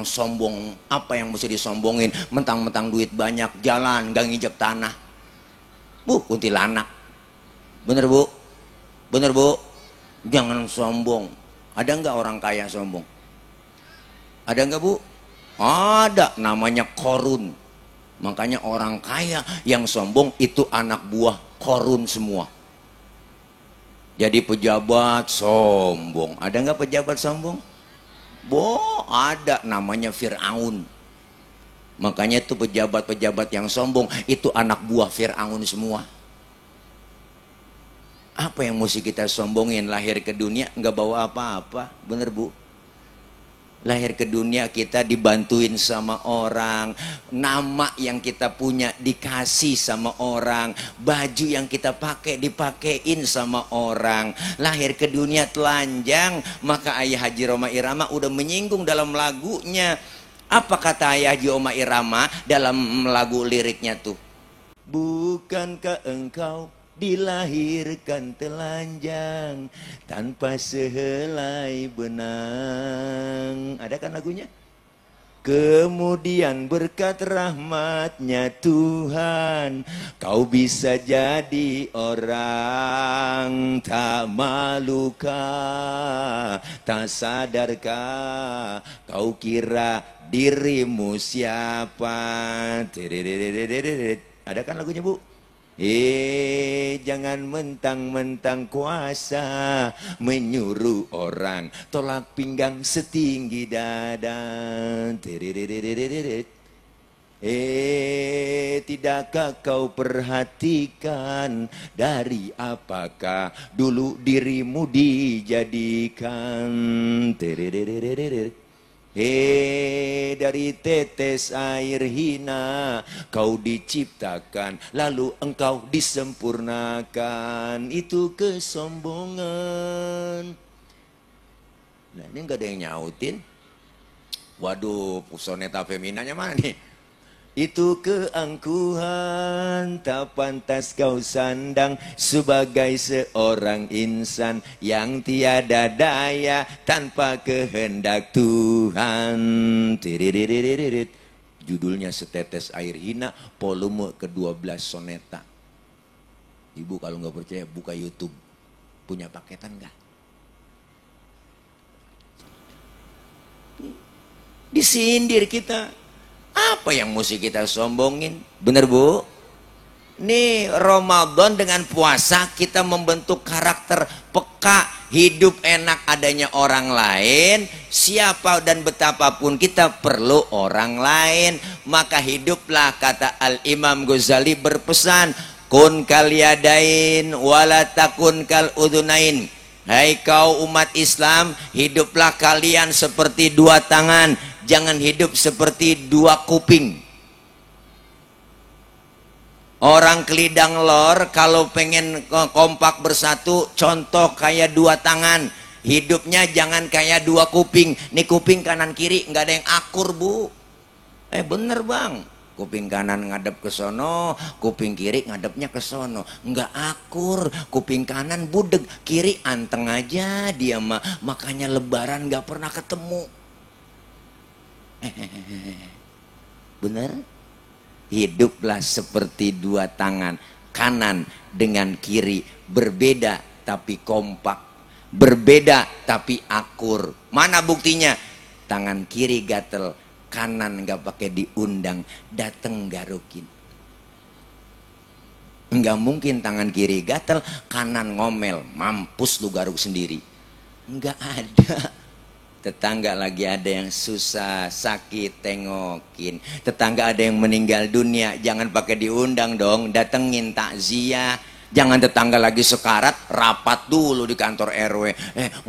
[SPEAKER 1] sombong. Apa yang mesti disombongin? Mentang-mentang duit banyak, jalan gak nginjek tanah. Bu, kuntilanak. Bener bu? Bener bu? Jangan sombong. Ada nggak orang kaya sombong? Ada nggak bu? Ada, namanya korun. Makanya orang kaya yang sombong itu anak buah korun semua. Jadi pejabat sombong. Ada nggak pejabat sombong? Ada, namanya Fir'aun. Makanya itu pejabat-pejabat yang sombong itu anak buah Fir'aun semua. Apa yang mesti kita sombongin? Lahir ke dunia nggak bawa apa-apa, bener bu? Lahir ke dunia kita dibantuin sama orang, nama yang kita punya dikasih sama orang, baju yang kita pakai dipakein sama orang. Lahir ke dunia telanjang, maka Ayah Haji Rhoma Irama udah menyinggung dalam lagunya. Apa kata Ayah Haji Rhoma Irama dalam lagu liriknya tuh? Bukankah engkau dilahirkan telanjang tanpa sehelai benang? Ada kan lagunya? Kemudian berkat rahmatnya Tuhan, kau bisa jadi orang. Tak malukah, tak sadarkah, kau kira dirimu siapa? Ada kan lagunya bu? Jangan mentang-mentang kuasa menyuruh orang tolak pinggang setinggi dada. Tidakkah kau perhatikan dari apakah dulu dirimu dijadikan? Dari tetes air hina kau diciptakan, lalu engkau disempurnakan. Itu kesombongan. Nah ini nggak ada yang nyautin. Waduh, soneta feminanya mana nih? Itu keangkuhan, tak pantas kau sandang sebagai seorang insan yang tiada daya tanpa kehendak Tuhan. Judulnya Setetes Air Hina, volume ke-12 soneta. Ibu kalau nggak percaya buka YouTube. Punya paketan nggak? Disindir kita. Apa yang mesti kita sombongin? Bener Bu? Nih Ramadan dengan puasa kita membentuk karakter peka, hidup enak adanya orang lain. Siapa dan betapapun kita perlu orang lain. Maka hiduplah, kata Al-Imam Ghazali berpesan, kun kal yadain wala takun kal udunain. Hai kau umat Islam, hiduplah kalian seperti dua tangan, jangan hidup seperti dua kuping. Orang kelidang lor kalau pengen kompak bersatu, contoh kayak dua tangan. Hidupnya jangan kayak dua kuping. Nih kuping kanan kiri nggak ada yang akur Bu. Bener Bang. Kuping kanan ngadep ke sono, kuping kiri ngadepnya ke sono. Nggak akur. Kuping kanan budeg, kiri anteng aja dia mah. Makanya lebaran nggak pernah ketemu. Bener? Hiduplah seperti dua tangan, kanan dengan kiri, berbeda tapi kompak, berbeda tapi akur. Mana buktinya? Tangan kiri gatel, kanan nggak pakai diundang, dateng garukin. Nggak mungkin tangan kiri gatel, kanan ngomel, mampus lu garuk sendiri. Nggak ada. Tetangga lagi ada yang susah, sakit, tengokin. Tetangga ada yang meninggal dunia, jangan pakai diundang dong, datengin takziah. Jangan tetangga lagi sekarat, rapat dulu di kantor RW.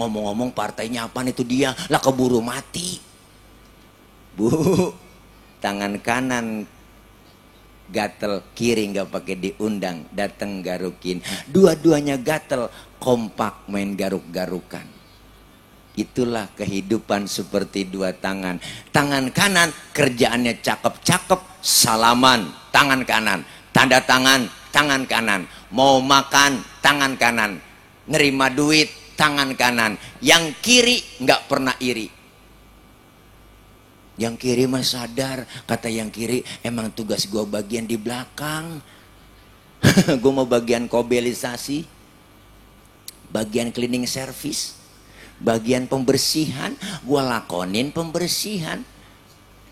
[SPEAKER 1] Ngomong-ngomong partainya apa itu dia? Lah keburu mati. Bu, tangan kanan gatel, kiri nggak pakai diundang, dateng garukin. Dua-duanya gatel, kompak main garuk-garukan. Itulah kehidupan seperti dua tangan. Tangan kanan kerjaannya cakep-cakep, salaman, tangan kanan. Tanda tangan, tangan kanan. Mau makan, tangan kanan. Nerima duit, tangan kanan. Yang kiri nggak pernah iri. Yang kiri mah sadar, kata yang kiri, emang tugas gue bagian di belakang. Gue mau bagian kobelisasi, bagian cleaning service, bagian pembersihan, gue lakonin pembersihan.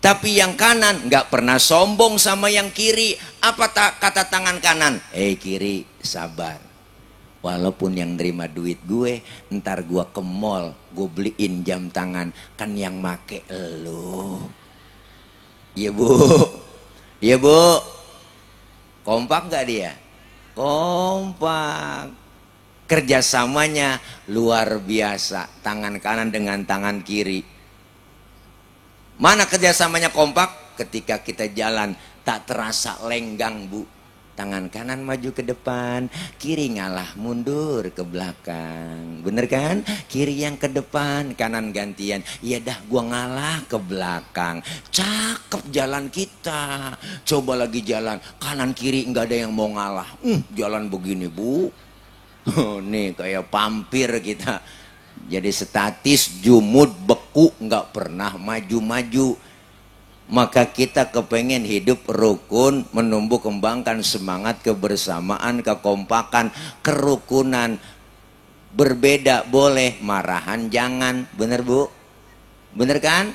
[SPEAKER 1] Tapi yang kanan nggak pernah sombong sama yang kiri. Apa kata tangan kanan? Kiri, sabar. Walaupun yang nerima duit gue, ntar gue ke mall, gue beliin jam tangan, kan yang make elu. Iya Bu, iya Bu. Kompak nggak dia? Kompak. Kerjasamanya luar biasa, tangan kanan dengan tangan kiri. Mana kerjasamanya kompak? Ketika kita jalan tak terasa lenggang Bu. Tangan kanan maju ke depan, kiri ngalah mundur ke belakang. Bener kan? Kiri yang ke depan, kanan gantian. Iya dah gua ngalah ke belakang. Cakep jalan kita. Coba lagi jalan, kanan kiri nggak ada yang mau ngalah. Jalan begini Bu. Nih kayak pampir kita. Jadi statis, jumud, beku, nggak pernah maju-maju. Maka kita kepengen hidup rukun, menumbuh kembangkan semangat kebersamaan, kekompakan, kerukunan. Berbeda boleh, marahan jangan. Bener Bu? Bener kan?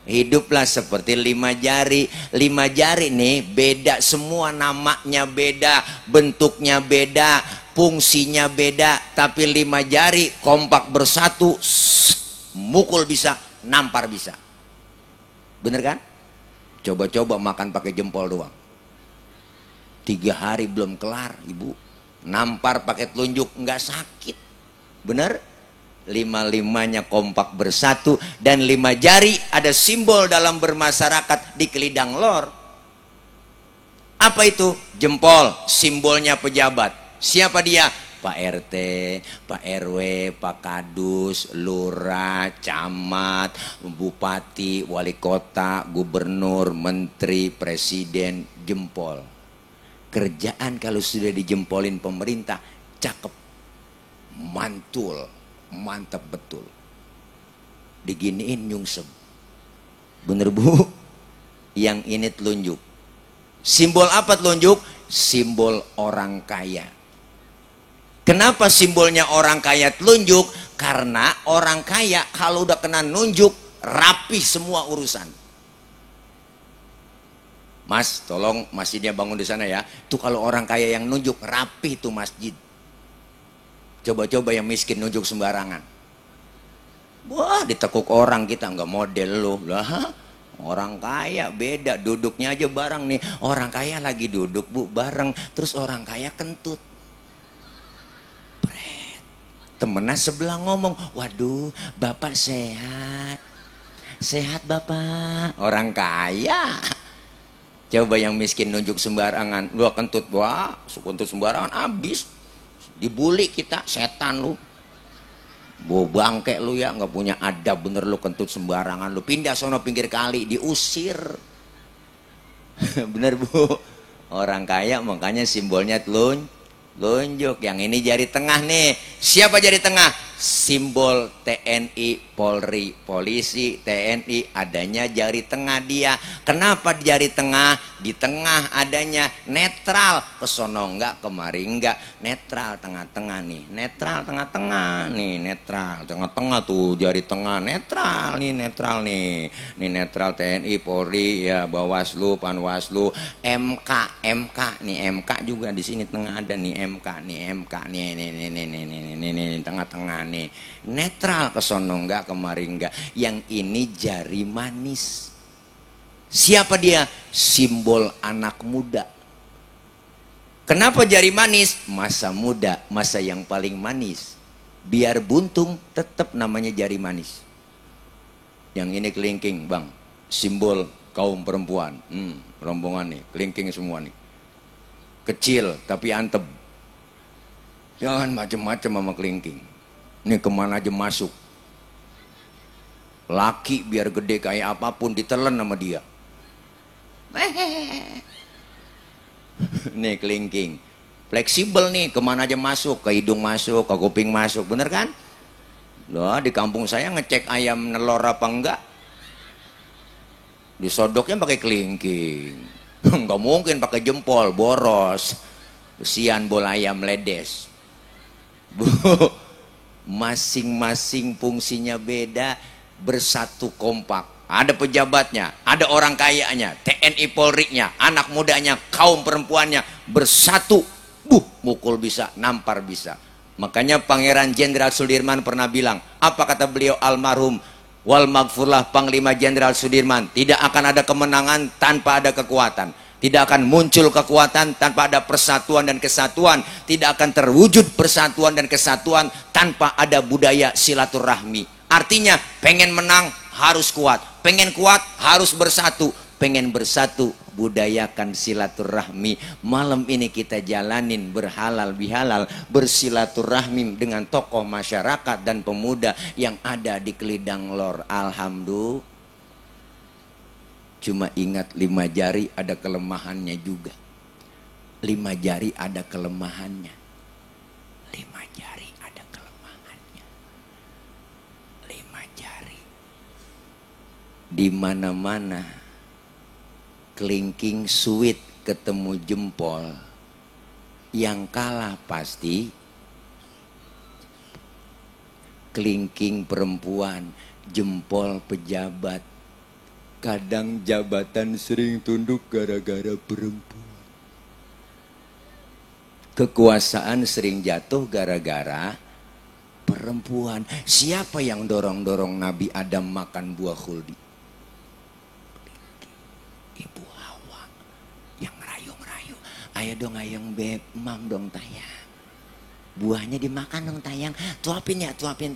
[SPEAKER 1] Hiduplah seperti 5 jari. 5 jari nih beda semua, namanya beda, bentuknya beda, fungsinya beda. Tapi 5 jari kompak bersatu, mukul bisa, nampar bisa. Bener kan? Coba-coba makan pakai jempol doang. 3 hari belum kelar Ibu. Nampar pakai telunjuk nggak sakit. Bener? 5-5-nya kompak bersatu. Dan 5 jari ada simbol dalam bermasyarakat di Kelidang Lor. Apa itu? Jempol, simbolnya pejabat. Siapa dia? Pak RT, Pak RW, Pak Kadus, Lurah, Camat, Bupati, Wali Kota, Gubernur, Menteri, Presiden, jempol. Kerjaan kalau sudah dijempolin pemerintah, cakep, mantul, mantap betul. Diginiin nyungsep. Bener Bu? Yang ini telunjuk. Simbol apa telunjuk? Simbol orang kaya. Kenapa simbolnya orang kaya telunjuk? Karena orang kaya kalau udah kena nunjuk, rapih semua urusan. Mas, tolong masjidnya bangun di sana ya. Tuh kalau orang kaya yang nunjuk, rapi tuh masjid. Coba-coba yang miskin nunjuk sembarangan. Wah, ditekuk orang, kita nggak model loh. Lah, orang kaya beda, duduknya aja bareng nih. Orang kaya lagi duduk bu, bareng. Terus orang kaya kentut. Temennya sebelah ngomong, waduh bapak sehat. Sehat bapak. Orang kaya. Coba yang miskin nunjuk sembarangan. Lu kentut, wah kentut sembarangan abis. Dibully kita, setan lu. Bo bangke lu ya, nggak punya adab bener lu, kentut sembarangan lu. Pindah sono pinggir kali, diusir. Bener bu. Orang kaya makanya simbolnya lunjuk. Yang ini jari tengah nih. Siapa jari tengah? Simbol TNI, Polri, polisi, TNI, adanya jari tengah dia. Kenapa jari tengah? Di tengah adanya netral, ke sono enggak, kemari enggak, netral tengah-tengah nih, netral tengah-tengah nih, netral tengah-tengah tuh jari tengah, netral nih, netral nih, nih netral TNI, Polri, ya Bawaslu, Panwaslu, MK, MK nih, MK juga di sini tengah ada nih, MK nih, MK nih, nih tengah-tengah nih, netral, ke sono enggak, kemari enggak. Yang ini jari manis. Siapa dia? Simbol anak muda. Kenapa jari manis? Masa muda, masa yang paling manis. Biar buntung tetap namanya jari manis. Yang ini kelingking bang, simbol kaum perempuan. Rombongan nih, kelingking semua nih. Kecil tapi antep. Jangan macem-macem sama kelingking. Ini kemana aja masuk. Laki biar gede kayak apapun ditelan sama dia. Nih kelingking fleksibel nih, kemana aja masuk, ke hidung masuk, ke kuping masuk, bener kan? Loh, di kampung saya ngecek ayam nelor apa enggak, disodoknya pakai kelingking. Nggak mungkin pakai jempol, boros, kesian bol ayam ledes. Masing-masing fungsinya beda, bersatu kompak. Ada pejabatnya, ada orang kayanya, TNI Polri-nya, anak mudanya, kaum perempuannya bersatu. Mukul bisa, nampar bisa. Makanya Pangeran Jenderal Sudirman pernah bilang, apa kata beliau almarhum wal maghfurlah Panglima Jenderal Sudirman, tidak akan ada kemenangan tanpa ada kekuatan. Tidak akan muncul kekuatan tanpa ada persatuan dan kesatuan. Tidak akan terwujud persatuan dan kesatuan tanpa ada budaya silaturahmi. Artinya pengen menang harus kuat, pengen kuat harus bersatu, pengen bersatu budayakan silaturahmi. Malam ini kita jalanin berhalal bihalal, bersilaturahmi dengan tokoh masyarakat dan pemuda yang ada di Kelidang Lor. Alhamdulillah. Cuma ingat 5 jari ada kelemahannya juga. 5 jari ada kelemahannya. 5 jari ada kelemahannya. 5 jari. Di mana-mana kelingking suit ketemu jempol. Yang kalah pasti kelingking perempuan, jempol pejabat. Kadang jabatan sering tunduk gara-gara perempuan. Kekuasaan sering jatuh gara-gara perempuan. Siapa yang dorong-dorong Nabi Adam makan buah khuldi? Ibu Hawa yang ngerayu-ngerayu. Ayo dong ayang beb, mam dong tayang. Buahnya dimakan dong tayang. Tuapin ya, tuapin.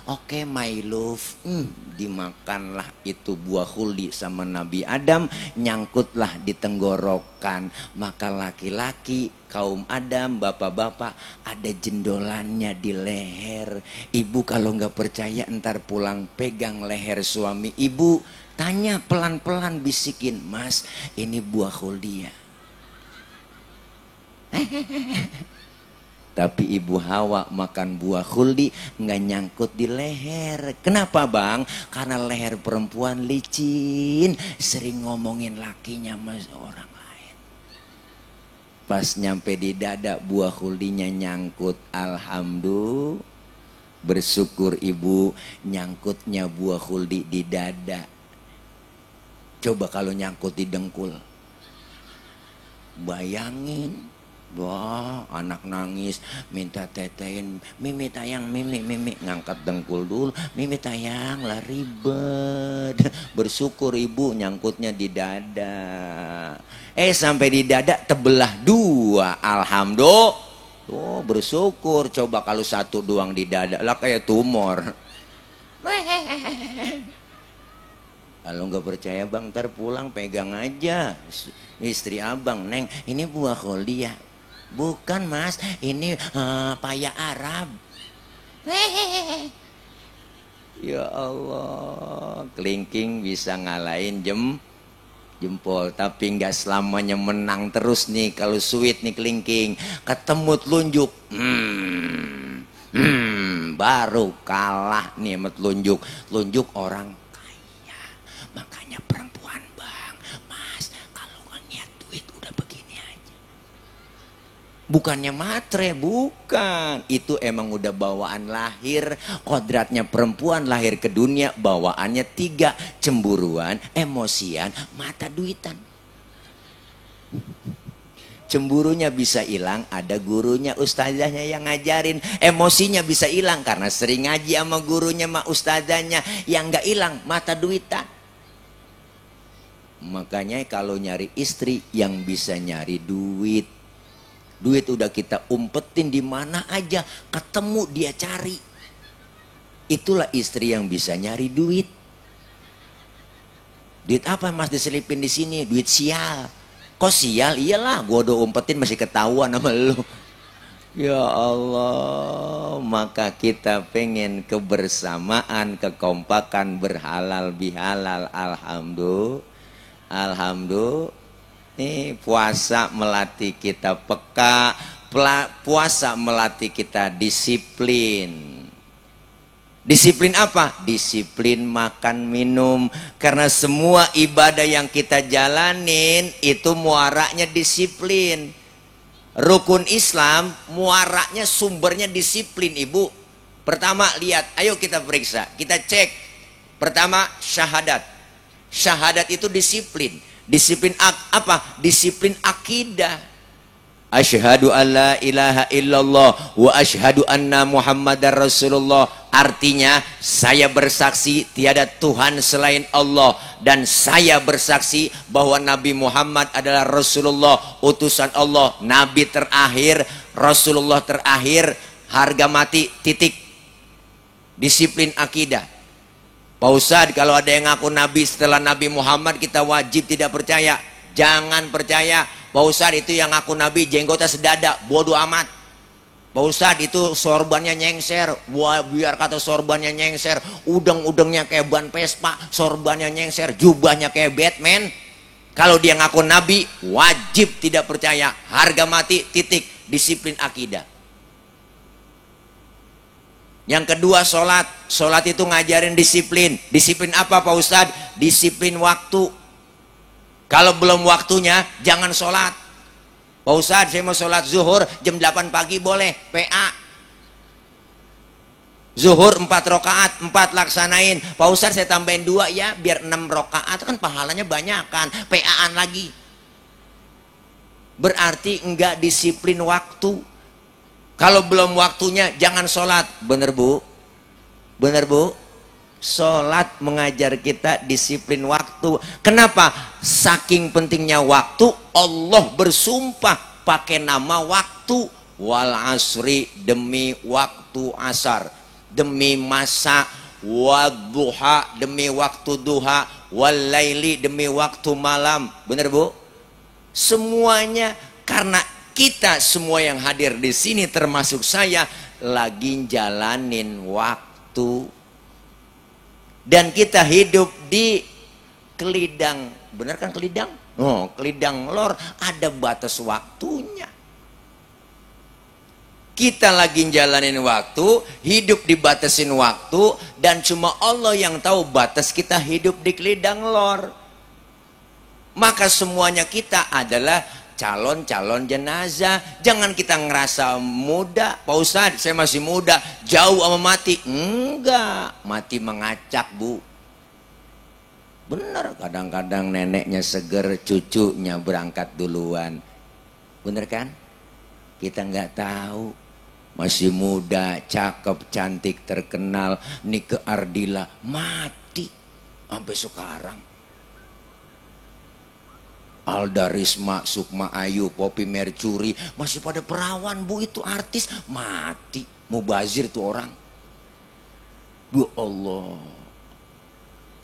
[SPEAKER 1] Oke my love. Dimakanlah itu buah khuldi sama Nabi Adam. Nyangkutlah di tenggorokan. Maka laki-laki, kaum Adam, bapak-bapak, ada jendolannya di leher. Ibu kalau nggak percaya ntar pulang pegang leher suami ibu. Tanya pelan-pelan, bisikin, mas ini buah khuldi ya. Tapi ibu Hawa makan buah khuldi nggak nyangkut di leher. Kenapa bang? Karena leher perempuan licin, sering ngomongin lakinya sama orang lain. Pas nyampe di dada buah khuldinya nyangkut. Alhamdulillah, bersyukur ibu, nyangkutnya buah khuldi di dada. Coba kalau nyangkut di dengkul, Bayangin, wah anak nangis minta tetein, mimi tayang, mimi ngangkat dengkul dulu, mimi tayang lah ribet. Bersyukur ibu nyangkutnya di dada. Sampai di dada tebelah dua, alhamdulillah. Oh bersyukur, coba kalau satu doang di dada lah kayak tumor. Kalau nggak percaya bang, ntar pulang pegang aja istri abang, Neng ini buah kholia. Bukan mas, ini paya Arab. Ya Allah, kelingking bisa ngalahin jempol, tapi nggak selamanya menang terus nih. Kalau sweet nih kelingking, ketemu telunjuk, baru kalah nih sama telunjuk orang. Makanya perempuan bang, mas kalau ngeliat duit udah begini aja. Bukannya matre, bukan. Itu emang udah bawaan lahir. Kodratnya perempuan lahir ke dunia bawaannya 3. Cemburuan, emosian, mata duitan. Cemburunya bisa hilang, ada gurunya, ustazahnya yang ngajarin. Emosinya bisa hilang karena sering ngaji sama gurunya, sama ustazahnya. Yang nggak hilang, mata duitan. Makanya kalau nyari istri yang bisa nyari duit. Duit udah kita umpetin di mana aja, ketemu dia cari. Itulah istri yang bisa nyari duit. Duit apa mas diselipin di sini? Duit sial. Kok sial? Iyalah, gua udah umpetin masih ketahuan sama lu. Ya Allah, maka kita pengen kebersamaan, kekompakan, berhalal bihalal. Alhamdulillah, nih puasa melatih kita peka, puasa melatih kita disiplin. Disiplin apa? Disiplin makan minum. Karena semua ibadah yang kita jalanin itu muaranya disiplin. Rukun Islam muaranya sumbernya disiplin ibu. Pertama lihat, ayo kita periksa, kita cek. Pertama syahadat. Syahadat itu disiplin. Disiplin apa? Disiplin akidah. Asyhadu alla ilaha illallah wa asyhadu anna muhammadar rasulullah. Artinya saya bersaksi tiada Tuhan selain Allah, dan saya bersaksi bahwa Nabi Muhammad adalah Rasulullah, utusan Allah, Nabi terakhir, Rasulullah terakhir, harga mati, titik. Disiplin akidah. Pak Ustadz, kalau ada yang ngaku Nabi setelah Nabi Muhammad kita wajib tidak percaya. Jangan percaya. Pak Ustadz itu yang ngaku Nabi jenggotnya sedada, bodoh amat. Pak Ustadz itu sorbannya nyengser. Wah, biar kata sorbannya nyengser, udeng-udengnya kayak ban Vespa, sorbannya nyengser, jubahnya kayak Batman. Kalau dia ngaku Nabi, wajib tidak percaya. Harga mati, titik. Disiplin akidah. Yang kedua sholat. Sholat itu ngajarin disiplin. Disiplin apa Pak Ustadz? Disiplin waktu. Kalau belum waktunya jangan sholat. Pak Ustadz saya mau sholat zuhur jam 8 pagi boleh. PA. Zuhur 4 rakaat, 4 laksanain. Pak Ustadz saya tambahin 2 ya biar 6 rakaat, kan pahalanya banyak kan. PA-an lagi. Berarti enggak disiplin waktu. Kalau belum waktunya jangan sholat. Bener bu? Bener bu? Sholat mengajar kita disiplin waktu. Kenapa? Saking pentingnya waktu, Allah bersumpah pakai nama waktu. Wal asri, demi waktu asar, demi masa. Wadduha, demi waktu duha. Wal laili, demi waktu malam. Bener bu? Semuanya karena kita semua yang hadir di sini termasuk saya lagi jalanin waktu. Dan kita hidup di kelidang, benar kan kelidang? Oh, kelidang lor, ada batas waktunya. Kita lagi jalanin waktu, hidup dibatasin waktu, dan cuma Allah yang tahu batas kita hidup di kelidang lor. Maka semuanya kita adalah calon-calon jenazah. Jangan kita ngerasa muda. Pak Ustadz saya masih muda, jauh sama mati. Enggak, mati mengacak bu. Bener, kadang-kadang neneknya seger, cucunya berangkat duluan. Bener kan? Kita nggak tahu. Masih muda, cakep, cantik, terkenal, Nike Ardila mati sampai sekarang. Alda Risma, Sukma Ayu, Poppy Mercury masih pada perawan bu, itu artis mati. Mubazir tuh orang. Ya Allah.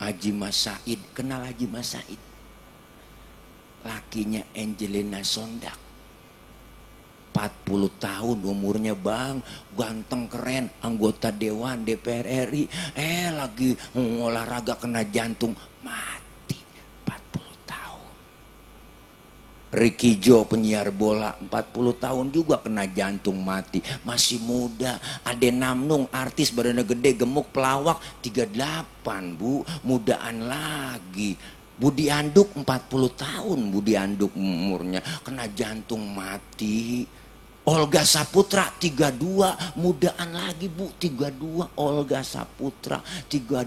[SPEAKER 1] Haji Mas Said, kenal Haji Mas Said? Lakinya Angelina Sondak. 40 tahun umurnya bang, ganteng keren, anggota Dewan DPR RI, lagi olahraga kena jantung, mati 40 tahun. Ricky Joe penyiar bola 40 tahun juga kena jantung mati, masih muda. Ade Namnung artis badannya gede, gemuk, pelawak 38 bu, mudaan lagi. Budi Anduk 40 tahun, Budi Anduk umurnya kena jantung mati. Olga Saputra 32, mudaan lagi bu, 32. Olga Saputra 32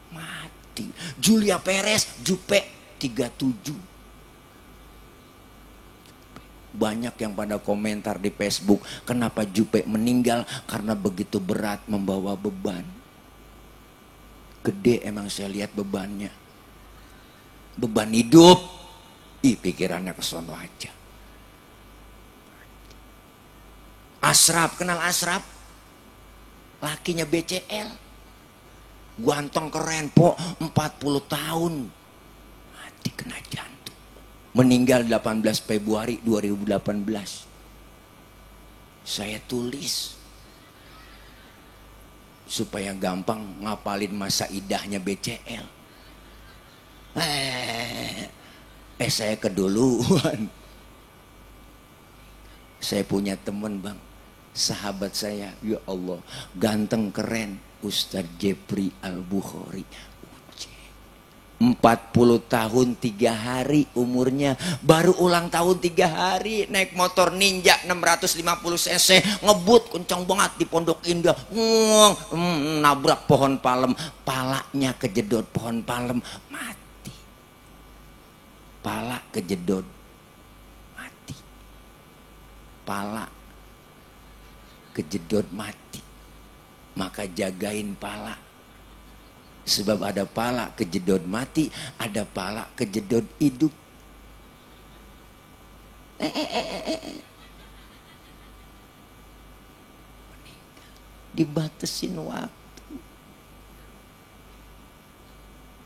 [SPEAKER 1] mati. Julia Perez Jupe 37. Banyak yang pada komentar di Facebook, kenapa Jupe meninggal? Karena begitu berat membawa beban. Gede emang saya lihat bebannya. Beban hidup, pikirannya kesono aja. Asraf, kenal Asraf? Lakinya BCL. Ganteng keren po, 40 tahun. Mati kena jantung. Meninggal 18 Februari 2018. Saya tulis supaya gampang ngapalin masa idahnya BCL. Saya keduluan. Saya punya teman bang, sahabat saya, ya Allah, ganteng keren, Ustadz Jepri Al-Bukhari. 40 tahun 3 hari umurnya, baru ulang tahun 3 hari, naik motor Ninja 650 cc, ngebut kencang banget di Pondok Indah, nabrak pohon palem, palanya kejedot pohon palem, mati. Pala kejedot, mati. Pala kejedot mati. Maka jagain pala. Sebab ada pala kejedot mati, ada pala kejedot hidup. Dibatasin waktu.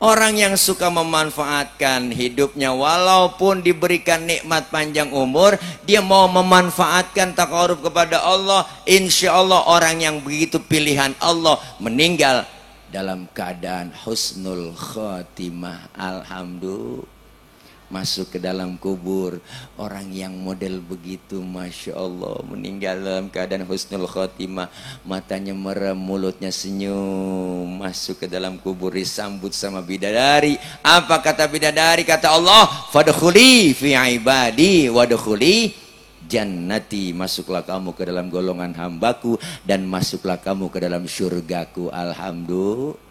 [SPEAKER 1] Orang yang suka memanfaatkan hidupnya, walaupun diberikan nikmat panjang umur, dia mau memanfaatkan takarub kepada Allah. Insya Allah orang yang begitu pilihan Allah meninggal dalam keadaan husnul khotimah. Alhamdulillah. Masuk ke dalam kubur orang yang model begitu, Masya Allah, meninggal dalam keadaan husnul khotimah, matanya merem, mulutnya senyum, masuk ke dalam kubur disambut sama bidadari. Apa kata bidadari? Kata Allah, fadkhuli fi ibadi wadkhuli jannati, masuklah kamu ke dalam golongan hambaku dan masuklah kamu ke dalam surgaku. Alhamdulillah.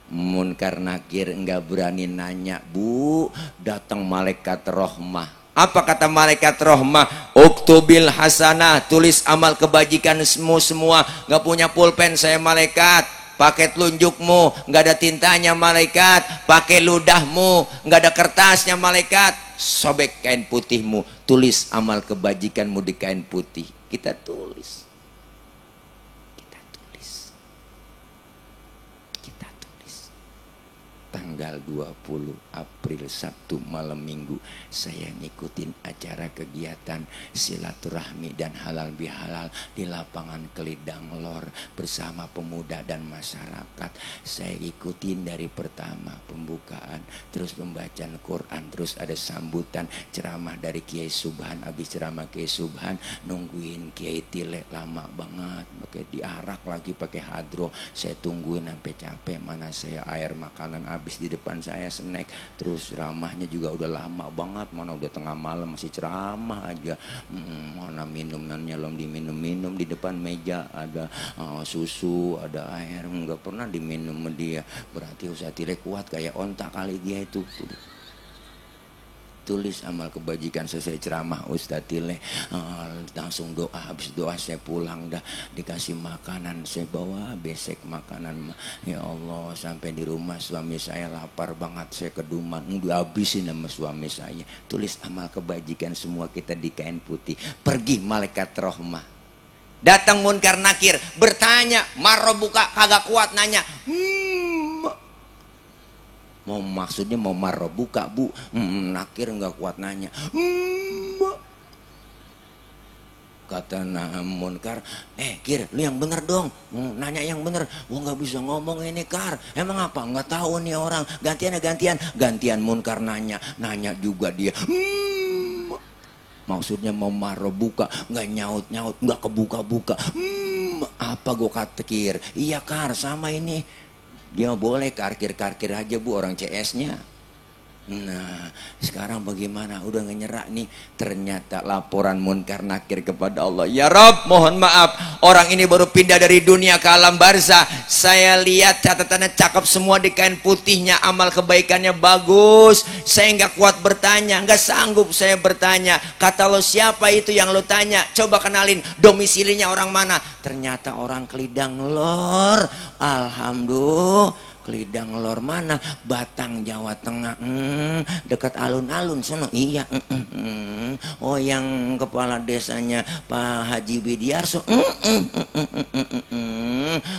[SPEAKER 1] Munkar Nakir enggak berani nanya, bu, datang malaikat rahmah. Apa kata malaikat rahmah? Uktubil hasanah, tulis amal kebajikan semua. Enggak punya pulpen saya malaikat, pakai telunjukmu. Enggak ada tintanya malaikat, pakai ludahmu. Enggak ada kertasnya malaikat, sobek kain putihmu, tulis amal kebajikanmu di kain putih. Kita tulis. Tanggal 20 April Sabtu malam minggu saya ngikutin acara kegiatan silaturahmi dan halal bihalal di lapangan Kelidang Lor bersama pemuda dan masyarakat. Saya ikutin dari pertama pembukaan, terus pembacaan Quran, terus ada sambutan ceramah dari Kiai Subhan. Habis ceramah Kiai Subhan nungguin Kiai Tile lama banget, pakai diarak lagi pakai hadroh. Saya tungguin sampai capek, mana saya air makanan habis di depan saya snack. Terus ceramahnya juga udah lama banget, mana udah tengah malam masih ceramah aja. Mana minumannya belum diminum-minum, di depan meja ada susu, ada air, nggak pernah diminum dia. Berarti Ustaz Tile kuat kayak onta kali dia itu. tulis amal kebajikan selesai ceramah Ustadz Tile, langsung doa, habis doa saya pulang dah dikasih makanan, saya bawa besek makanan, ya Allah sampai di rumah suami saya lapar banget, saya keduman, dihabisin sama suami saya. Tulis amal kebajikan semua kita di kain putih, pergi malaikat rahmah, datang munkar nakir bertanya, marobuka, kagak kuat nanya, mau maksudnya mau marah buka bu, nakir nggak kuat nanya, kata munkar, kir lu yang bener dong, nanya yang bener, gua nggak bisa ngomong ini kar, emang apa nggak tahu nih orang, gantian munkar nanya juga dia, maksudnya mau marah buka, nggak nyaut nggak kebuka, apa gua kata kir, iya kar sama ini. Dia boleh karkir aja bu, orang CS-nya. Nah sekarang bagaimana, udah ngenyerah nih, ternyata laporan munkar nakir kepada Allah, ya Rob mohon maaf, orang ini baru pindah dari dunia ke alam barzah, saya lihat catatannya cakep semua di kain putihnya, amal kebaikannya bagus, saya nggak kuat bertanya, nggak sanggup saya bertanya, kata lo siapa itu yang lo tanya, coba kenalin domisilinya orang mana, ternyata orang Kelidang Lor. Alhamdulillah. Kelidang Lor mana? Batang Jawa Tengah, dekat alun-alun sono. Iya. Oh yang kepala desanya Pak Haji Widiarso.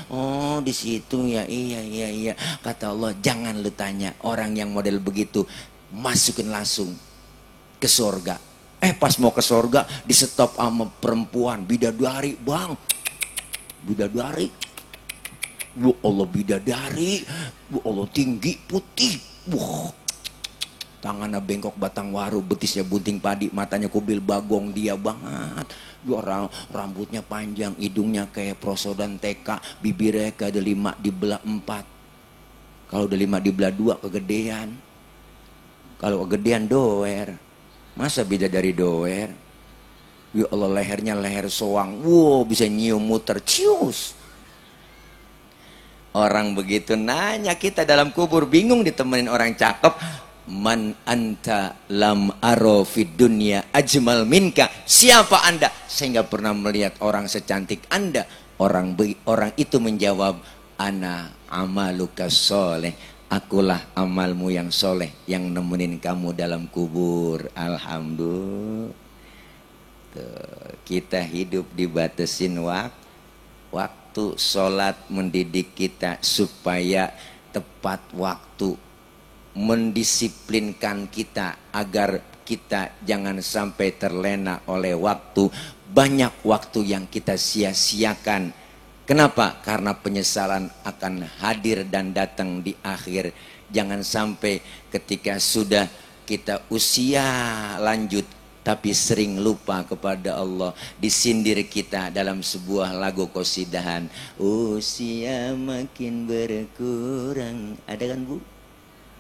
[SPEAKER 1] Oh di situ ya. Iya. Kata Allah jangan lu tanya orang yang model begitu, masukin langsung ke surga. Pas mau ke surga di stop sama perempuan bidadari bang, bidadari. Bu Allah bidadari, bu Allah tinggi putih, tangannya bengkok batang waru, betisnya bunting padi, matanya kubil bagong dia banget, orang rambutnya panjang, hidungnya kayak prosodan TK, bibirnya kayak delima dibelah 4, kalau delima dibelah 2 kegedean, kalau kegedean doer, masa bidadari doer, ya Allah lehernya leher soang, bisa nyium muter, cius. Orang begitu nanya kita dalam kubur, bingung ditemenin orang cakep. Man anta lam aro fid dunya ajmal minka. Siapa anda? Saya nggak pernah melihat orang secantik anda. Orang itu menjawab, ana amaluka soleh. Akulah amalmu yang soleh yang nemenin kamu dalam kubur. Alhamdulillah. Kita hidup dibatasin waktu. Sholat mendidik kita supaya tepat waktu, mendisiplinkan kita agar kita jangan sampai terlena oleh waktu. Banyak waktu yang kita sia-siakan. Kenapa? Karena penyesalan akan hadir dan datang di akhir. Jangan sampai ketika sudah kita usia lanjut tapi sering lupa kepada Allah, disindir kita dalam sebuah lagu qasidahan, usia makin berkurang, ada kan bu?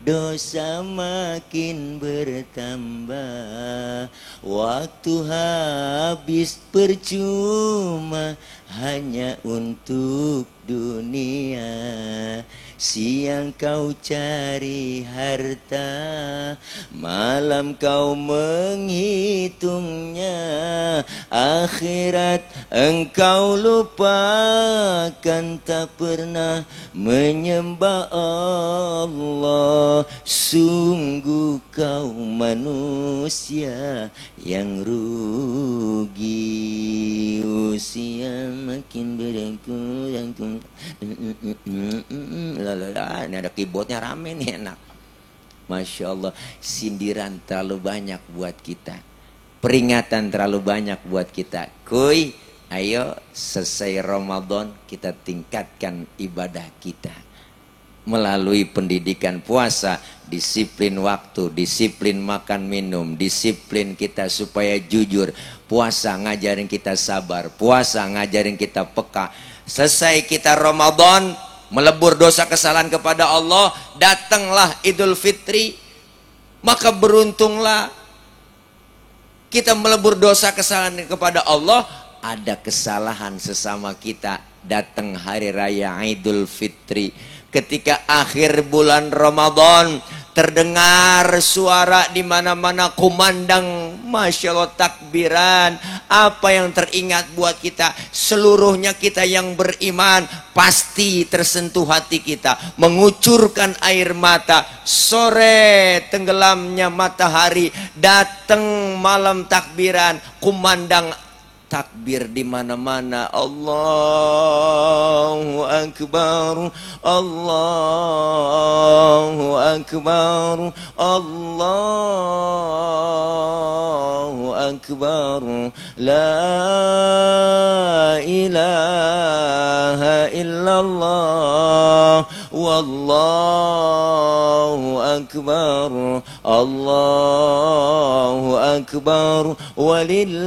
[SPEAKER 1] Dosa makin bertambah, waktu habis percuma hanya untuk dunia. Siang kau cari harta, malam kau menghitungnya, akhirat engkau lupakan, tak pernah menyembah Allah. Sungguh kau manusia yang rugi, usia makin berkurang. Ini ada keyboardnya rame nih, enak. Masya Allah, sindiran terlalu banyak buat kita, peringatan terlalu banyak buat kita. Kuy, ayo selesai Ramadan kita tingkatkan ibadah kita melalui pendidikan puasa, disiplin waktu, disiplin makan minum, disiplin kita supaya jujur. Puasa ngajarin kita sabar, puasa ngajarin kita peka. Selesai kita Ramadan, melebur dosa kesalahan kepada Allah, datanglah Idul Fitri, maka beruntunglah kita melebur dosa kesalahan kepada Allah. Ada kesalahan sesama kita, datang hari raya Idul Fitri, ketika akhir bulan Ramadan, terdengar suara di mana-mana kumandang, masya Allah, takbiran. Apa yang teringat buat kita? Seluruhnya kita yang beriman pasti tersentuh hati kita, mengucurkan air mata. Sore tenggelamnya matahari, datang malam takbiran, kumandang takbir di mana-mana. Allahu Akbar, Allahu Akbar, Allahu Akbar, la ilaha illallah, wallahu akbar, Allahu akbar, walillahil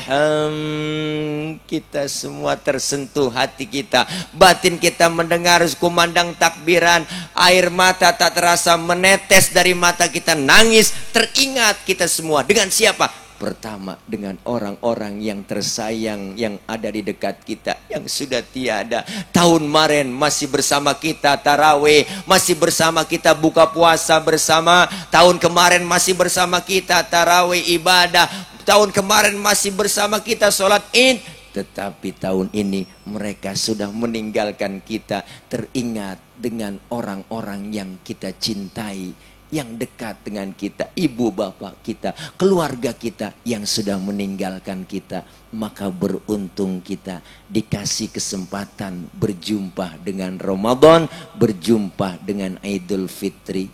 [SPEAKER 1] hamd. Kita semua tersentuh hati kita, batin kita mendengar kumandang takbiran, air mata tak terasa menetes dari mata kita, nangis. Teringat kita semua dengan siapa? Pertama, dengan orang-orang yang tersayang yang ada di dekat kita, yang sudah tiada. Tahun kemarin masih bersama kita tarawih, masih bersama kita buka puasa bersama. Tahun kemarin masih bersama kita tarawih ibadah. Tahun kemarin masih bersama kita sholat id. Tetapi tahun ini mereka sudah meninggalkan kita. Teringat dengan orang-orang yang kita cintai, yang dekat dengan kita, ibu bapak kita, keluarga kita yang sudah meninggalkan kita. Maka beruntung kita dikasih kesempatan berjumpa dengan Ramadan, berjumpa dengan Idul Fitri.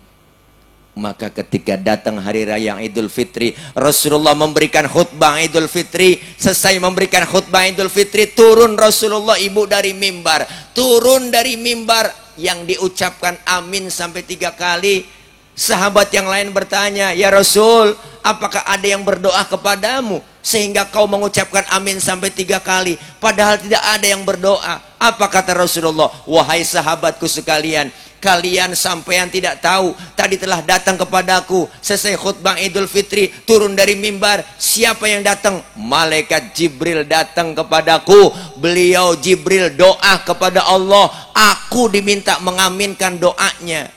[SPEAKER 1] Maka ketika datang hari raya Idul Fitri, Rasulullah memberikan khutbah Idul Fitri. Selesai memberikan khutbah Idul Fitri, turun Rasulullah ibu dari mimbar. Turun dari mimbar yang diucapkan amin sampai 3 kali. Sahabat yang lain bertanya, ya Rasul, apakah ada yang berdoa kepadamu sehingga kau mengucapkan amin sampai 3 kali? Padahal tidak ada yang berdoa. Apa kata Rasulullah? Wahai sahabatku sekalian, kalian sampean tidak tahu, tadi telah datang kepadaku selesai khutbah Idul Fitri, turun dari mimbar. Siapa yang datang? Malaikat Jibril datang kepadaku. Beliau Jibril doa kepada Allah, aku diminta mengaminkan doanya.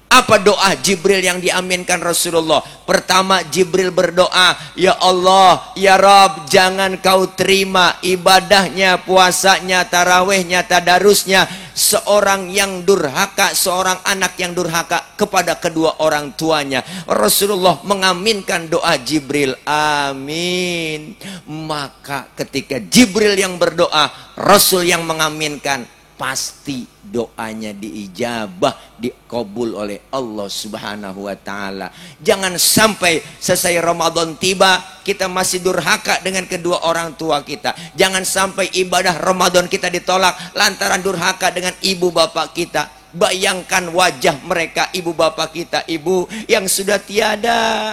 [SPEAKER 1] Apa doa Jibril yang diaminkan Rasulullah? Pertama, Jibril berdoa, ya Allah, ya Rabb, jangan kau terima ibadahnya, puasanya, tarawihnya, tadarusnya seorang yang durhaka, seorang anak yang durhaka kepada kedua orang tuanya. Rasulullah mengaminkan doa Jibril, amin. Maka ketika Jibril yang berdoa, Rasul yang mengaminkan, pasti doanya diijabah, dikabul oleh Allah Subhanahu wa taala. Jangan sampai selesai Ramadan tiba kita masih durhaka dengan kedua orang tua kita. Jangan sampai ibadah Ramadan kita ditolak lantaran durhaka dengan ibu bapak kita. Bayangkan wajah mereka, ibu bapak kita, ibu yang sudah tiada.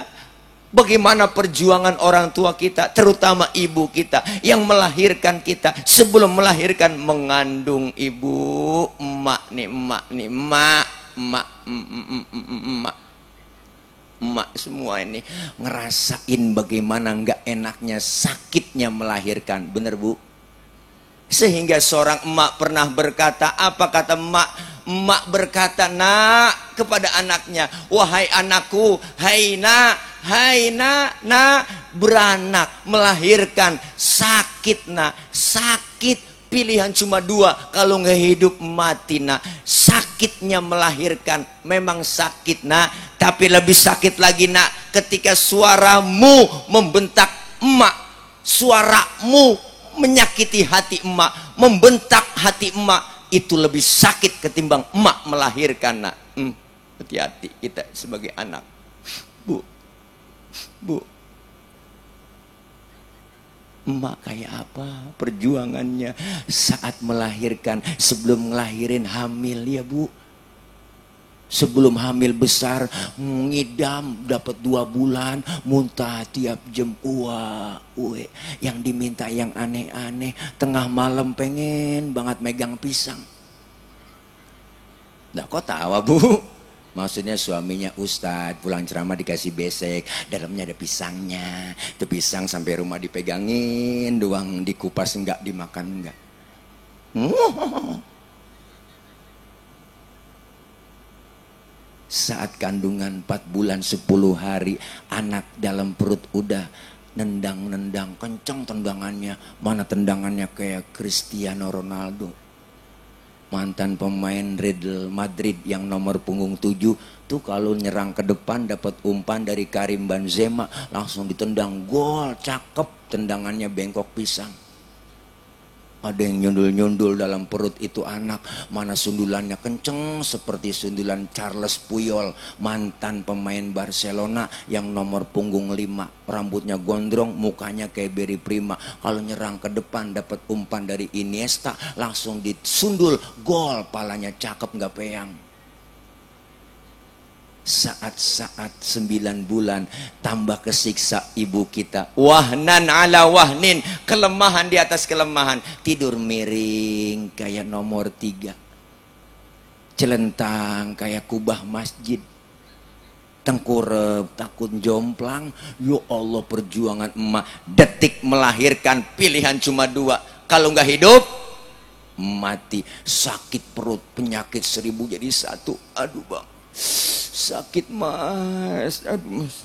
[SPEAKER 1] Bagaimana perjuangan orang tua kita, terutama ibu kita yang melahirkan kita. Sebelum melahirkan mengandung ibu, emak semua ini ngerasain bagaimana nggak enaknya, sakitnya melahirkan. Bener bu? Sehingga seorang emak pernah berkata, apa kata emak? Emak berkata, nak, kepada anaknya, wahai anakku, hai nak, beranak, melahirkan, sakit nak, sakit, pilihan cuma 2, kalau nggak hidup mati nak. Sakitnya melahirkan memang sakit nak, tapi lebih sakit lagi nak ketika suaramu membentak emak, suaramu menyakiti hati emak, membentak hati emak. Itu lebih sakit ketimbang emak melahirkan nak. Hati-hati kita sebagai anak. Bu, emak kayak apa perjuangannya saat melahirkan, sebelum ngelahirin hamil ya bu. Sebelum hamil besar, ngidam dapat 2 bulan, muntah tiap jam, yang diminta yang aneh-aneh. Tengah malam pengen banget megang pisang. Nah, kok tawa bu? Maksudnya suaminya ustadz, pulang ceramah dikasih besek, dalamnya ada pisangnya. Itu pisang sampai rumah dipegangin doang, dikupas enggak, dimakan enggak. Saat kandungan 4 bulan 10 hari, anak dalam perut udah nendang-nendang, kencang tendangannya. Mana tendangannya kayak Cristiano Ronaldo, mantan pemain Real Madrid yang nomor punggung 7 tuh. Kalau nyerang ke depan dapat umpan dari Karim Benzema, langsung ditendang, gol, cakep, tendangannya bengkok pisang. Ada yang nyundul-nyundul dalam perut itu anak, mana sundulannya kenceng seperti sundulan Charles Puyol, mantan pemain Barcelona yang nomor punggung 5, rambutnya gondrong, mukanya kayak Barry Prima. Kalau nyerang ke depan dapat umpan dari Iniesta, langsung disundul, gol, palanya cakep nggak peyang. Saat-saat 9 bulan tambah kesiksa ibu kita, wahnan ala wahnin, kelemahan di atas kelemahan, tidur miring kayak nomor 3, celentang kayak kubah masjid, tengkurep takut jomplang. Ya Allah, perjuangan emak, detik melahirkan pilihan cuma 2, kalau nggak hidup mati. Sakit perut, penyakit 1000 jadi 1. Aduh bang, sakit mas, aduh mas,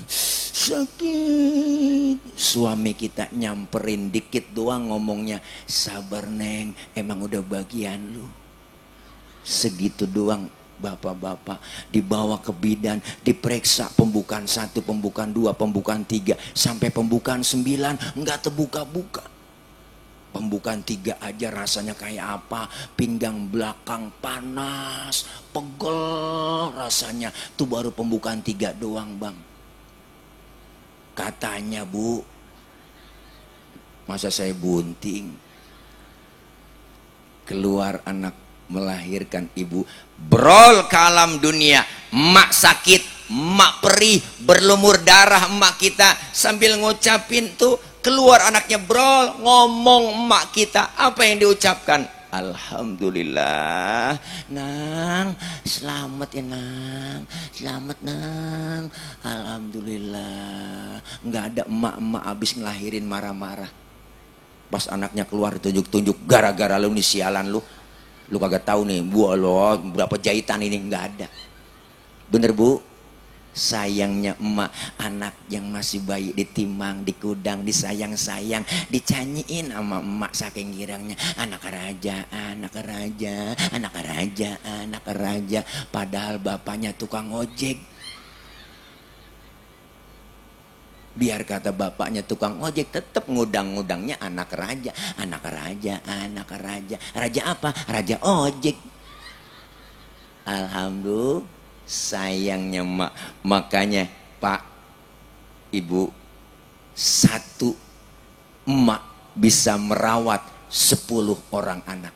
[SPEAKER 1] sakit. Suami kita nyamperin dikit doang ngomongnya, sabar neng, emang udah bagian lu. Segitu doang. Bapak-bapak dibawa ke bidan, diperiksa pembukaan 1, pembukaan 2, pembukaan 3, sampai pembukaan 9 nggak terbuka-buka. Pembukaan 3 aja rasanya kayak apa, pinggang belakang panas, pegel rasanya. Tuh baru pembukaan 3 doang bang. Katanya bu, masa saya bunting, keluar anak, melahirkan ibu, brol ke alam dunia. Emak sakit, emak perih, berlumur darah emak kita, sambil ngucapin tuh, keluar anaknya brol, ngomong emak kita, apa yang diucapkan? Alhamdulillah, nang, selamat ya nang, selamat nang, alhamdulillah. Nggak ada emak-emak abis ngelahirin marah-marah. Pas anaknya keluar tunjuk-tunjuk, gara-gara lu nih sialan lu kagak tahu nih, bu lo berapa jahitan ini, nggak ada. Bener bu? Sayangnya emak, anak yang masih bayi ditimang, dikudang, disayang-sayang, dicanyiin sama emak saking girangnya. Anak raja, anak raja, anak raja, anak raja. Padahal bapaknya tukang ojek. Biar kata bapaknya tukang ojek, tetap ngudang-ngudangnya anak raja, anak raja, anak raja. Raja apa? Raja ojek. Alhamdulillah. Sayangnya mak, makanya pak, ibu, 1 emak bisa merawat 10 orang anak.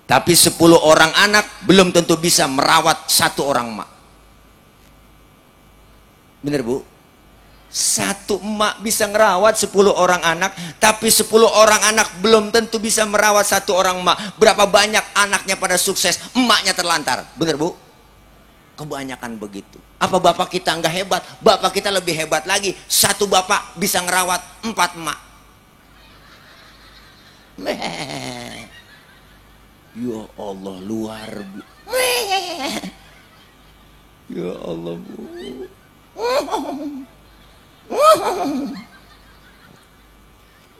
[SPEAKER 1] Tapi 10 orang anak belum tentu bisa merawat 1 orang emak. Bener bu? 1 emak bisa ngerawat 10 orang anak, tapi 10 orang anak belum tentu bisa merawat 1 orang emak. Berapa banyak anaknya pada sukses, emaknya terlantar. Bener bu? Kebanyakan begitu. Apa bapak kita nggak hebat? Bapak kita lebih hebat lagi. 1 bapak bisa ngerawat 4 emak. Ya Allah, luar biasa. Ya Allah bu.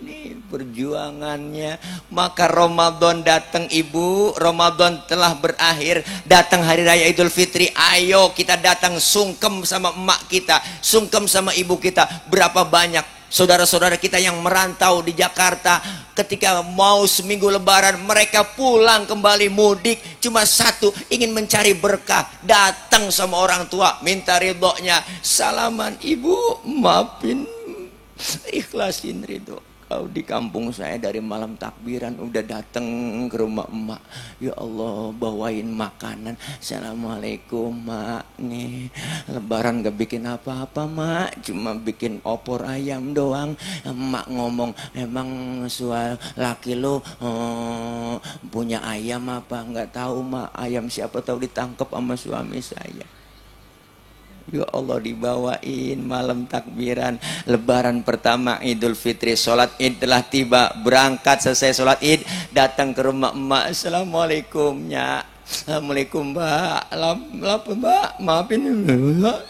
[SPEAKER 1] Ini perjuangannya. Maka Ramadan datang ibu, Ramadan telah berakhir, datang hari raya Idul Fitri. Ayo kita datang sungkem sama emak kita, sungkem sama ibu kita. Berapa banyak saudara-saudara kita yang merantau di Jakarta, ketika mau seminggu lebaran mereka pulang kembali mudik, cuma 1, ingin mencari berkah, datang sama orang tua minta ridhonya, salaman ibu, maafin, ikhlasin ridho. Kau di kampung saya dari malam takbiran udah datang ke rumah emak. Ya Allah, bawain makanan. Assalamualaikum mak, nih lebaran gak bikin apa-apa mak, cuma bikin opor ayam doang. Emak ngomong, emang soal laki lo punya ayam apa? Nggak tahu mak, ayam siapa tahu ditangkap sama suami saya. Ya Allah, dibawain malam takbiran lebaran pertama Idul Fitri, sholat id telah tiba, berangkat selesai sholat id, datang ke rumah emak. Assalamualaikum nyak, Assalamualaikum mbak, lapa mbak, maafin mbak,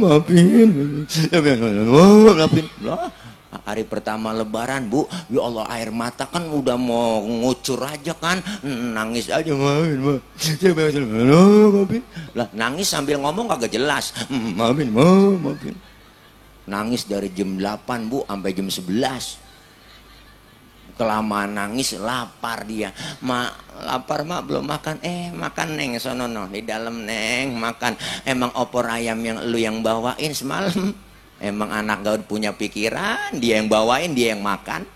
[SPEAKER 1] maafin lah. Hari pertama lebaran bu, ya Allah air mata kan udah mau ngucur aja kan, nangis aja maafin mbak, maafin lah, nangis sambil ngomong kagak jelas, maafin mbak, maafin. Nangis dari jam 8 bu sampai jam 11. Kelamaan nangis, lapar dia. Mak, lapar mak belum makan. Makan neng, sono no di dalam neng makan. Emang opor ayam yang lu yang bawain semalam. Emang anak gaud punya pikiran, dia yang bawain, dia yang makan.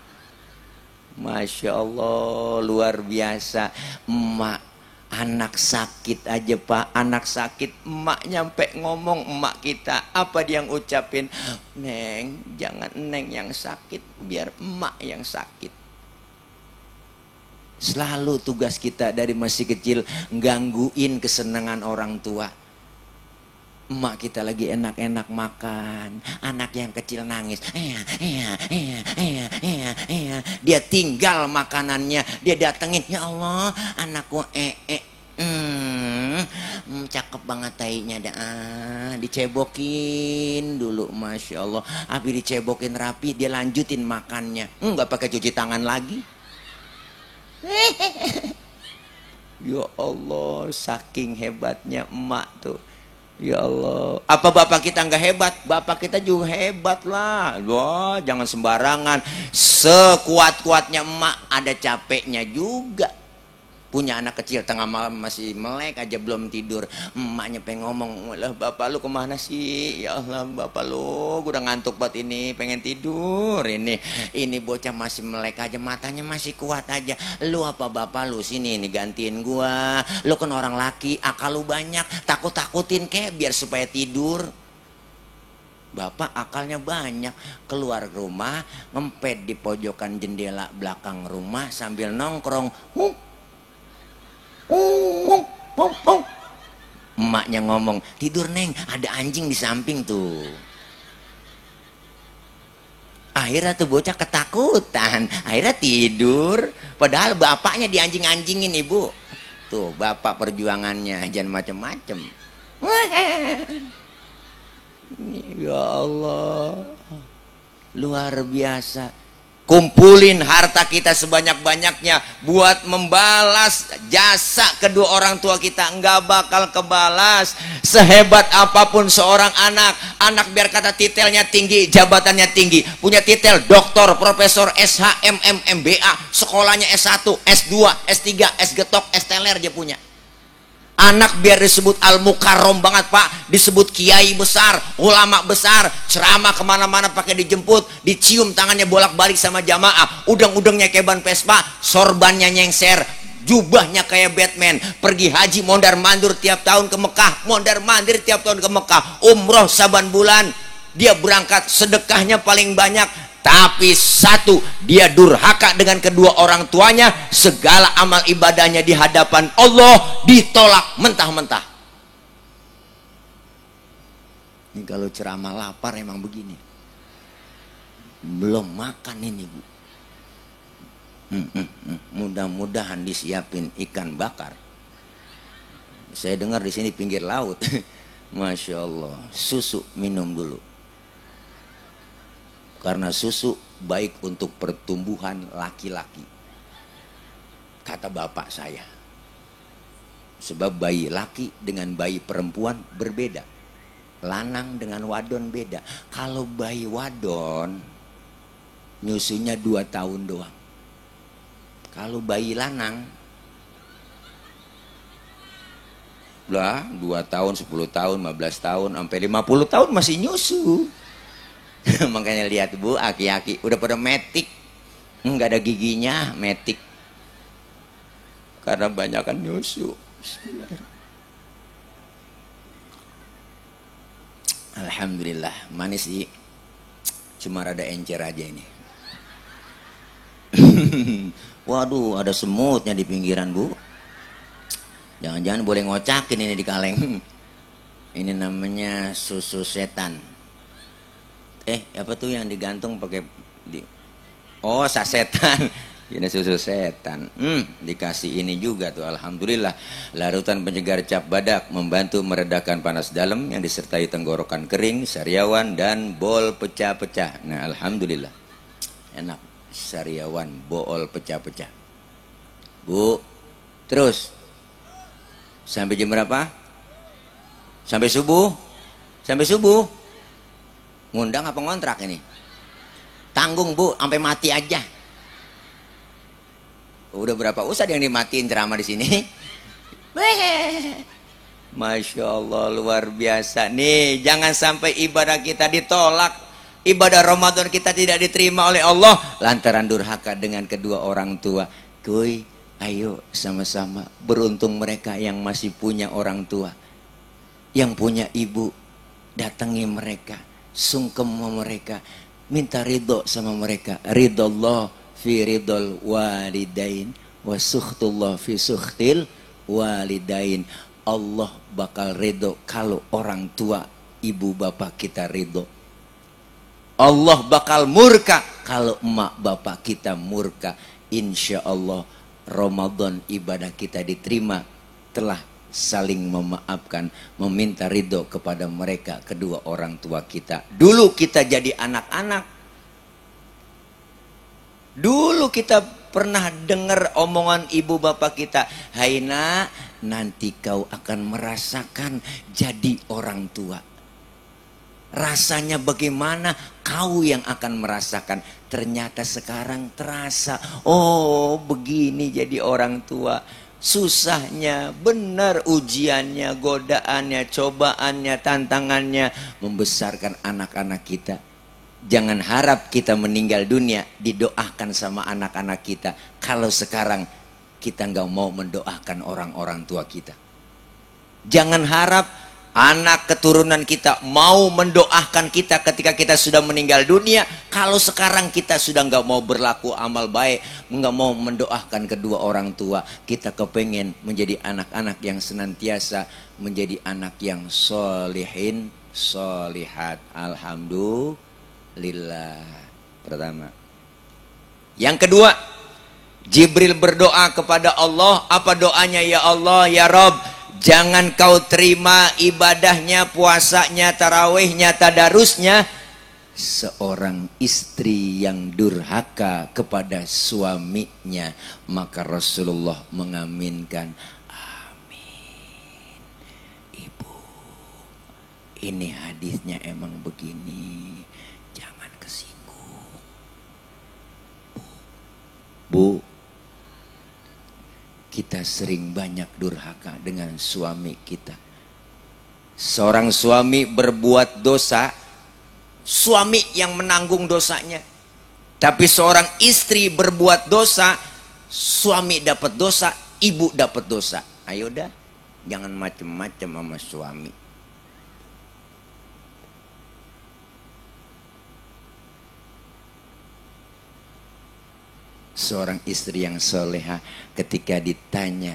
[SPEAKER 1] Masya Allah, luar biasa. Emak, anak sakit aja pak, anak sakit, emak nyampe ngomong, emak kita apa dia yang ucapin? Neng, jangan neng yang sakit, biar emak yang sakit. Selalu tugas kita dari masih kecil gangguin kesenangan orang tua. Emak kita lagi enak-enak makan, anak yang kecil nangis, dia tinggal makanannya, dia datengin, ya Allah anakku cakep banget tainya dah, dicebokin dulu, masya Allah. Habis dicebokin rapi, dia lanjutin makannya, nggak pakai cuci tangan lagi. Ya Allah, saking hebatnya emak tuh. Ya Allah, apa bapak kita nggak hebat? Bapak kita juga hebat lah. Wah, jangan sembarangan. Sekuat-kuatnya emak ada capeknya juga. Punya anak kecil tengah malam masih melek aja belum tidur, emaknya pengen ngomong, lah bapak lu kemana sih? Ya Allah bapak lu, gua udah ngantuk banget ini, pengen tidur ini bocah masih melek aja, matanya masih kuat aja. Lu apa bapak lu, sini nih gantiin gua, lu kan orang laki, akal lu banyak, takut-takutin kek biar supaya tidur. Bapak akalnya banyak, keluar rumah ngempet di pojokan jendela belakang rumah sambil nongkrong. Emaknya ngomong, tidur neng, ada anjing di samping tuh. Akhirnya tuh bocah ketakutan, akhirnya tidur. Padahal bapaknya dianjing-anjingin ibu. Tuh bapak perjuangannya, jangan macem-macem. Ya Allah, luar biasa. Kumpulin harta kita sebanyak-banyaknya buat membalas jasa kedua orang tua kita, nggak bakal kebalas. Sehebat apapun seorang anak biar kata titelnya tinggi, jabatannya tinggi, punya titel doktor, profesor, SH, MM, MBA, sekolahnya S1, S2, S3, S getok, S teler dia punya. Anak biar disebut al-mukarrom banget pak, disebut kiai besar, ulama besar, ceramah kemana-mana pakai dijemput, dicium tangannya bolak-balik sama jamaah, udang-udangnya kayak ban Vespa, sorbannya nyengser, jubahnya kayak Batman, pergi haji mondar-mandir tiap tahun ke Mekah, mondar-mandir tiap tahun ke Mekah, umroh saban bulan, dia berangkat, sedekahnya paling banyak. Tapi satu, dia durhaka dengan kedua orang tuanya, segala amal ibadahnya di hadapan Allah ditolak mentah-mentah. Ini kalau ceramah lapar emang begini. Belum makan ini bu. Mudah-mudahan disiapin ikan bakar. Saya dengar di sini pinggir laut. Masya Allah, susu minum dulu. Karena susu baik untuk pertumbuhan laki-laki, kata bapak saya. Sebab bayi laki dengan bayi perempuan berbeda, lanang dengan wadon beda. Kalau bayi wadon nyusunya 2 tahun doang. Kalau bayi lanang lah 2 tahun, 10 tahun, 15 tahun, sampai 50 tahun masih nyusu. Makanya lihat bu, aki-aki udah pada metik, nggak ada giginya, metik karena banyakan nyusu. Alhamdulillah manis sih, cuma rada encer aja ini. Waduh, ada semutnya di pinggiran bu. Jangan-jangan boleh ngocakin ini di kaleng. Ini namanya susu setan. Apa tuh yang digantung pakai oh sasetan. Ini susu setan. Dikasih ini juga tuh, alhamdulillah. Larutan penyegar cap badak, membantu meredakan panas dalam yang disertai tenggorokan kering, sariawan dan bol pecah-pecah. Nah, alhamdulillah. Enak. Sariawan, bol pecah-pecah. Bu, terus sampai jam berapa? Sampai subuh? Sampai subuh? Ngundang apa ngontrak ini? Tanggung Bu, sampai mati aja. Udah berapa ustadz yang dimatiin ceramah di sini? Masya Allah, luar biasa nih. Jangan sampai ibadah kita ditolak, ibadah Ramadan kita tidak diterima oleh Allah lantaran durhaka dengan kedua orang tua. Kuy, ayo sama-sama. Beruntung mereka yang masih punya orang tua, yang punya ibu. Datangi mereka, sungkem sama mereka, minta ridho sama mereka. Ridho Allah fi ridol walidain wa sukhtullah fi sukhtil walidain. Allah bakal ridho kalau orang tua ibu bapak kita ridho. Allah bakal murka kalau emak bapak kita murka. Insya Allah Ramadan ibadah kita diterima telah saling memaafkan, meminta ridho kepada mereka kedua orang tua kita. Dulu kita jadi anak-anak, dulu kita pernah dengar omongan ibu bapak kita, "Hai nak, nanti kau akan merasakan jadi orang tua. Rasanya bagaimana? Kau yang akan merasakan." Ternyata sekarang terasa, oh begini jadi orang tua. Susahnya, benar ujiannya, godaannya, cobaannya, tantangannya membesarkan anak-anak kita. Jangan harap kita meninggal dunia didoakan sama anak-anak kita. Kalau sekarang kita nggak mau mendoakan orang-orang tua kita. Jangan harap anak keturunan kita mau mendoakan kita ketika kita sudah meninggal dunia. Kalau sekarang kita sudah nggak mau berlaku amal baik, nggak mau mendoakan kedua orang tua, kita kepengen menjadi anak-anak yang senantiasa menjadi anak yang solihin, solihat. Alhamdulillah. Pertama. Yang kedua, Jibril berdoa kepada Allah. Apa doanya? Ya Allah, ya Rabb, jangan kau terima ibadahnya, puasanya, tarawihnya, tadarusnya seorang istri yang durhaka kepada suaminya. Maka Rasulullah mengaminkan, amin. Ibu, ini hadisnya emang begini, jangan kesinggung. Bu, kita sering banyak durhaka dengan suami kita. Seorang suami berbuat dosa, suami yang menanggung dosanya. Tapi seorang istri berbuat dosa, suami dapat dosa, ibu dapat dosa. Ayo dah, jangan macem-macem sama suami. Seorang istri yang soleha ketika ditanya,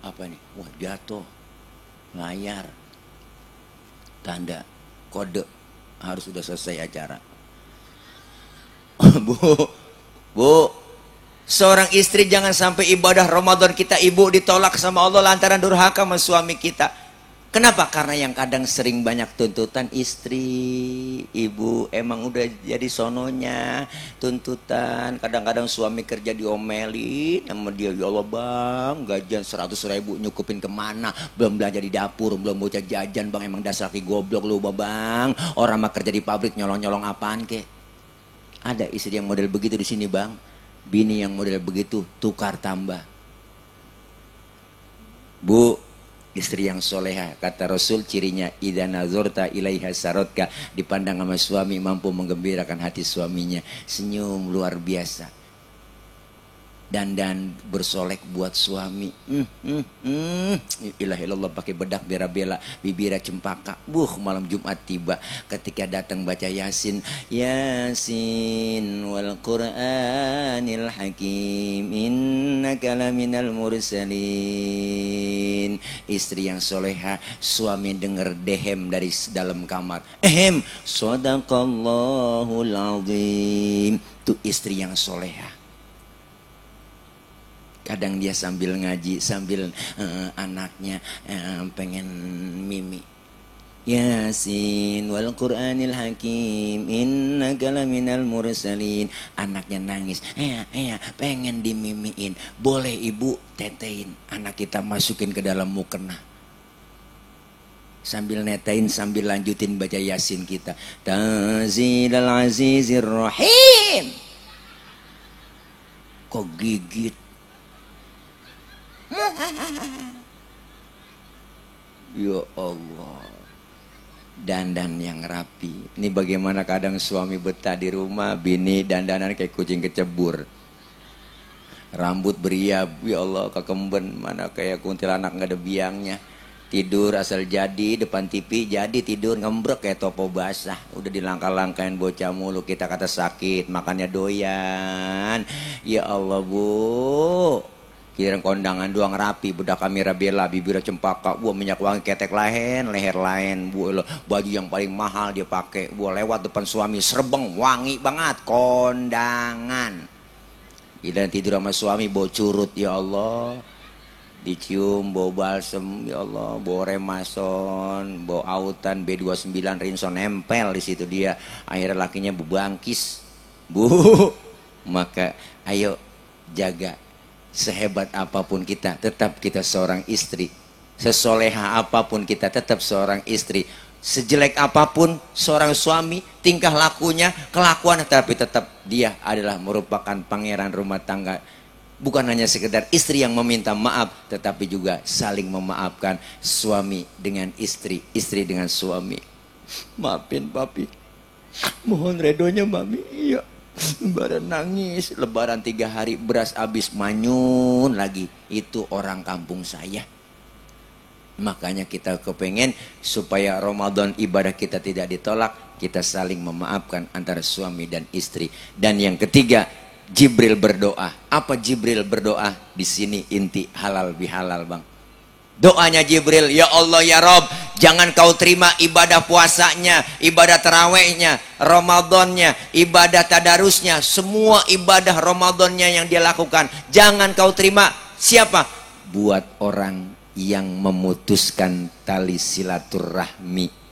[SPEAKER 1] apa nih? Wah, jatuh, layar, tanda, kode, harus sudah selesai acara. Bu, seorang istri jangan sampai ibadah Ramadan kita ibu ditolak sama Allah lantaran durhaka sama suami kita. Kenapa? Karena yang kadang sering banyak tuntutan istri, ibu emang udah jadi sononya tuntutan. Kadang-kadang suami kerja diomelin sama dia, ya Allah bang, gajian 100.000 nyukupin kemana? Belum belanja di dapur, belum bocah jajan bang, emang dasar laki goblok lu bang. Orang mah kerja di pabrik nyolong-nyolong apaan kek? Ada istri yang model begitu di sini bang, bini yang model begitu tukar tambah. Bu, istri yang soleha, kata Rasul cirinya idza nazarta ilaiha sarotka, dipandang sama suami mampu menggembirakan hati suaminya, senyum luar biasa. Dandan bersolek buat suami, ilah ilallah, pakai bedak bela-bela, bibirnya cempaka. Malam Jumat tiba, ketika datang baca Yasin, Yasin wal Qur'anil Hakim innaka laminal mursalin. Muslimin, istri yang soleha, suami denger dehem dari dalam kamar. Shadaqallahul azim. Itu istri yang soleha. Kadang dia sambil ngaji, sambil anaknya pengen mimi. Yasin wal Qur'anil Hakim innaka laminal mursalin. Anaknya nangis, pengen dimimiin. Boleh ibu tetein, anak kita masukin ke dalam mukena. Sambil netain, sambil lanjutin baca Yasin kita. Tanzilal Azizir Rahim. Kok gigit? Ya Allah. Dandan yang rapi. Ini bagaimana kadang suami betah di rumah, bini dandanan kayak kucing kecebur. Rambut beriab, ya Allah, kekemben, mana kayak kuntilanak nggak ada biangnya. Tidur asal jadi, depan TV jadi tidur ngembrek kayak topo basah. Udah dilangkah-langkahin bocah mulu, kita kata sakit, makannya doyan. Ya Allah Bu. Kira kondangan doang rapi, bedak kamera bela, bibirnya cempaka, minyak wangi ketek lain, leher lain, baju yang paling mahal dia pakai, lewat depan suami serbeng, wangi banget, kondangan. Gila tidur sama suami bau curut, ya Allah, dicium bau balsem, ya Allah, bau remason, bau autan, B29 rinson nempel di situ dia, akhirnya lakinya bubangkis, Bu. Maka ayo jaga. Sehebat apapun kita, tetap kita seorang istri. Sesoleha apapun kita, tetap seorang istri. Sejelek apapun seorang suami, tingkah lakunya, kelakuan, tapi tetap dia adalah merupakan pangeran rumah tangga. Bukan hanya sekedar istri yang meminta maaf, tetapi juga saling memaafkan, suami dengan istri, istri dengan suami. Maafin papi, mohon redonya mami. Iya. Lebaran nangis, lebaran 3 hari beras habis manyun lagi. Itu orang kampung saya. Makanya kita kepengen supaya Ramadan ibadah kita tidak ditolak, kita saling memaafkan antara suami dan istri. Dan yang ketiga, Jibril berdoa. Apa Jibril berdoa? Di sini inti halal bihalal, Bang. Doanya Jibril, ya Allah ya Rob, jangan kau terima ibadah puasanya, ibadah tarawehnya, Ramadannya, ibadah tadarusnya, semua ibadah Ramadannya yang dia lakukan, jangan kau terima. Siapa? Buat orang yang memutuskan tali silaturahmi.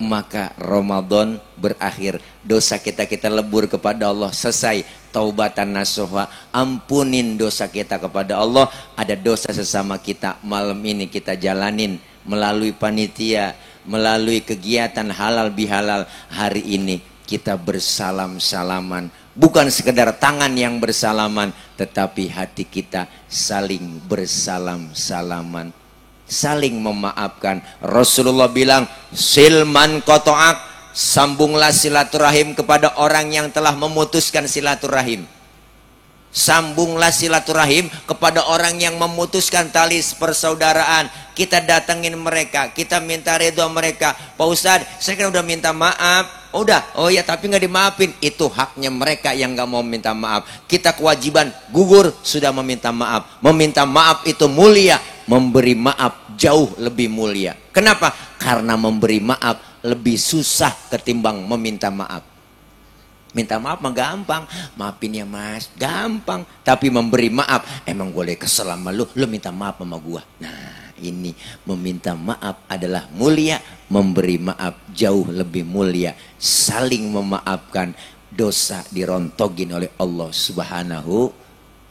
[SPEAKER 1] Maka Ramadan berakhir, dosa kita lebur kepada Allah, selesai, taubatan nasuha, ampunin dosa kita kepada Allah. Ada dosa sesama kita, malam ini kita jalanin melalui panitia, melalui kegiatan halal bihalal. Hari ini kita bersalam-salaman, bukan sekedar tangan yang bersalaman, tetapi hati kita saling bersalam-salaman, saling memaafkan. Rasulullah bilang, silman kotoak, sambunglah silaturahim kepada orang yang telah memutuskan silaturahim. Sambunglah silaturahim kepada orang yang memutuskan tali persaudaraan. Kita datengin mereka, kita minta ridho mereka. Pak Ustadz, saya kan udah minta maaf. Udah, oh ya, tapi nggak dimaafin. Itu haknya mereka yang nggak mau minta maaf. Kita kewajiban gugur sudah meminta maaf. Meminta maaf itu mulia, memberi maaf jauh lebih mulia. Kenapa? Karena memberi maaf lebih susah ketimbang meminta maaf. Minta maaf mah gampang, maafin ya mas, gampang. Tapi memberi maaf, emang boleh kesel sama lu minta maaf sama gua. Nah ini meminta maaf adalah mulia, memberi maaf jauh lebih mulia. Saling memaafkan, dosa dirontogin oleh Allah Subhanahu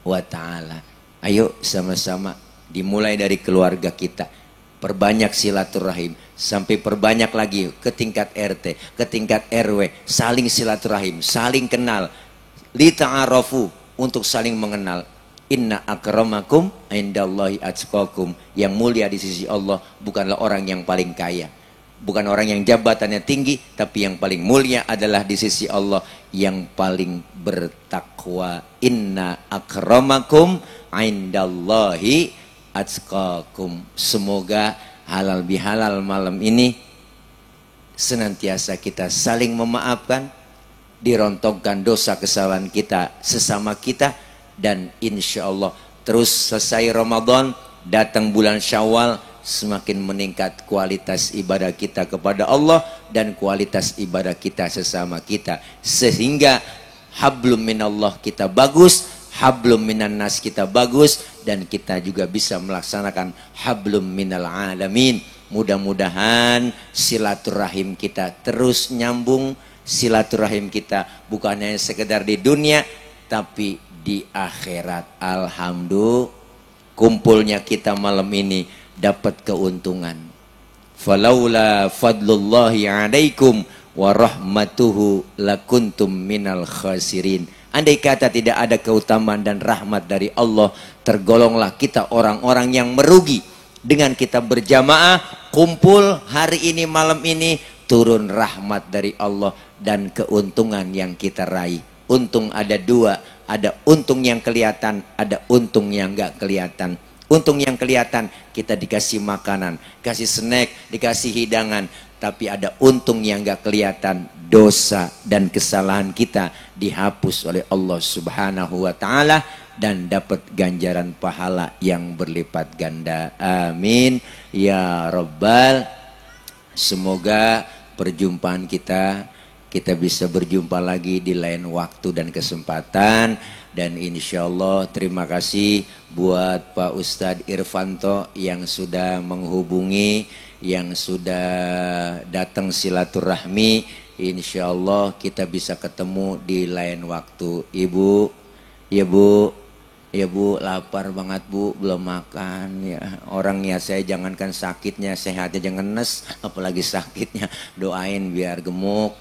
[SPEAKER 1] wa ta'ala. Ayo sama-sama dimulai dari keluarga kita, perbanyak silaturahim, sampai perbanyak lagi ke tingkat RT, ke tingkat RW, saling silaturahim, saling kenal, lita'arafu, untuk saling mengenal. Inna akramakum indallahi atqakum. Yang mulia di sisi Allah bukanlah orang yang paling kaya, bukan orang yang jabatannya tinggi, tapi yang paling mulia adalah di sisi Allah yang paling bertakwa. Inna akramakum indallahi atqakum. Semoga halal bihalal malam ini senantiasa kita saling memaafkan, dirontokkan dosa kesalahan kita sesama kita, dan insya Allah terus selesai Ramadan datang bulan Syawal, semakin meningkat kualitas ibadah kita kepada Allah dan kualitas ibadah kita sesama kita, sehingga hablum minallah kita bagus, hablum minan nas kita bagus, dan kita juga bisa melaksanakan hablum minal alamin. Mudah-mudahan silaturahim kita terus nyambung, silaturahim kita bukan hanya sekedar di dunia tapi di akhirat. Alhamdulillah, kumpulnya kita malam ini dapat keuntungan. Falaula fadlullahi alaikum wa rahmatuhu lakuntum minal khasirin. Andai kata tidak ada keutamaan dan rahmat dari Allah, tergolonglah kita orang-orang yang merugi. Dengan kita berjamaah, kumpul hari ini malam ini, turun rahmat dari Allah dan keuntungan yang kita raih. Untung ada dua, ada untung yang kelihatan, ada untung yang enggak kelihatan. Untung yang kelihatan, kita dikasih makanan, kasih snack, dikasih hidangan. Tapi ada untung yang enggak kelihatan, dosa dan kesalahan kita dihapus oleh Allah Subhanahu wa ta'ala dan dapat ganjaran pahala yang berlipat ganda. Amin ya Rabbal. Semoga perjumpaan kita bisa berjumpa lagi di lain waktu dan kesempatan. Dan insya Allah terima kasih buat Pak Ustadz Irfanto yang sudah menghubungi, yang sudah datang silaturahmi. Insya Allah kita bisa ketemu di lain waktu. Ibu, ya Bu, ya Bu, lapar banget Bu, belum makan ya. Orangnya saya jangankan sakitnya, sehatnya jangan nes, apalagi sakitnya. Doain biar gemuk,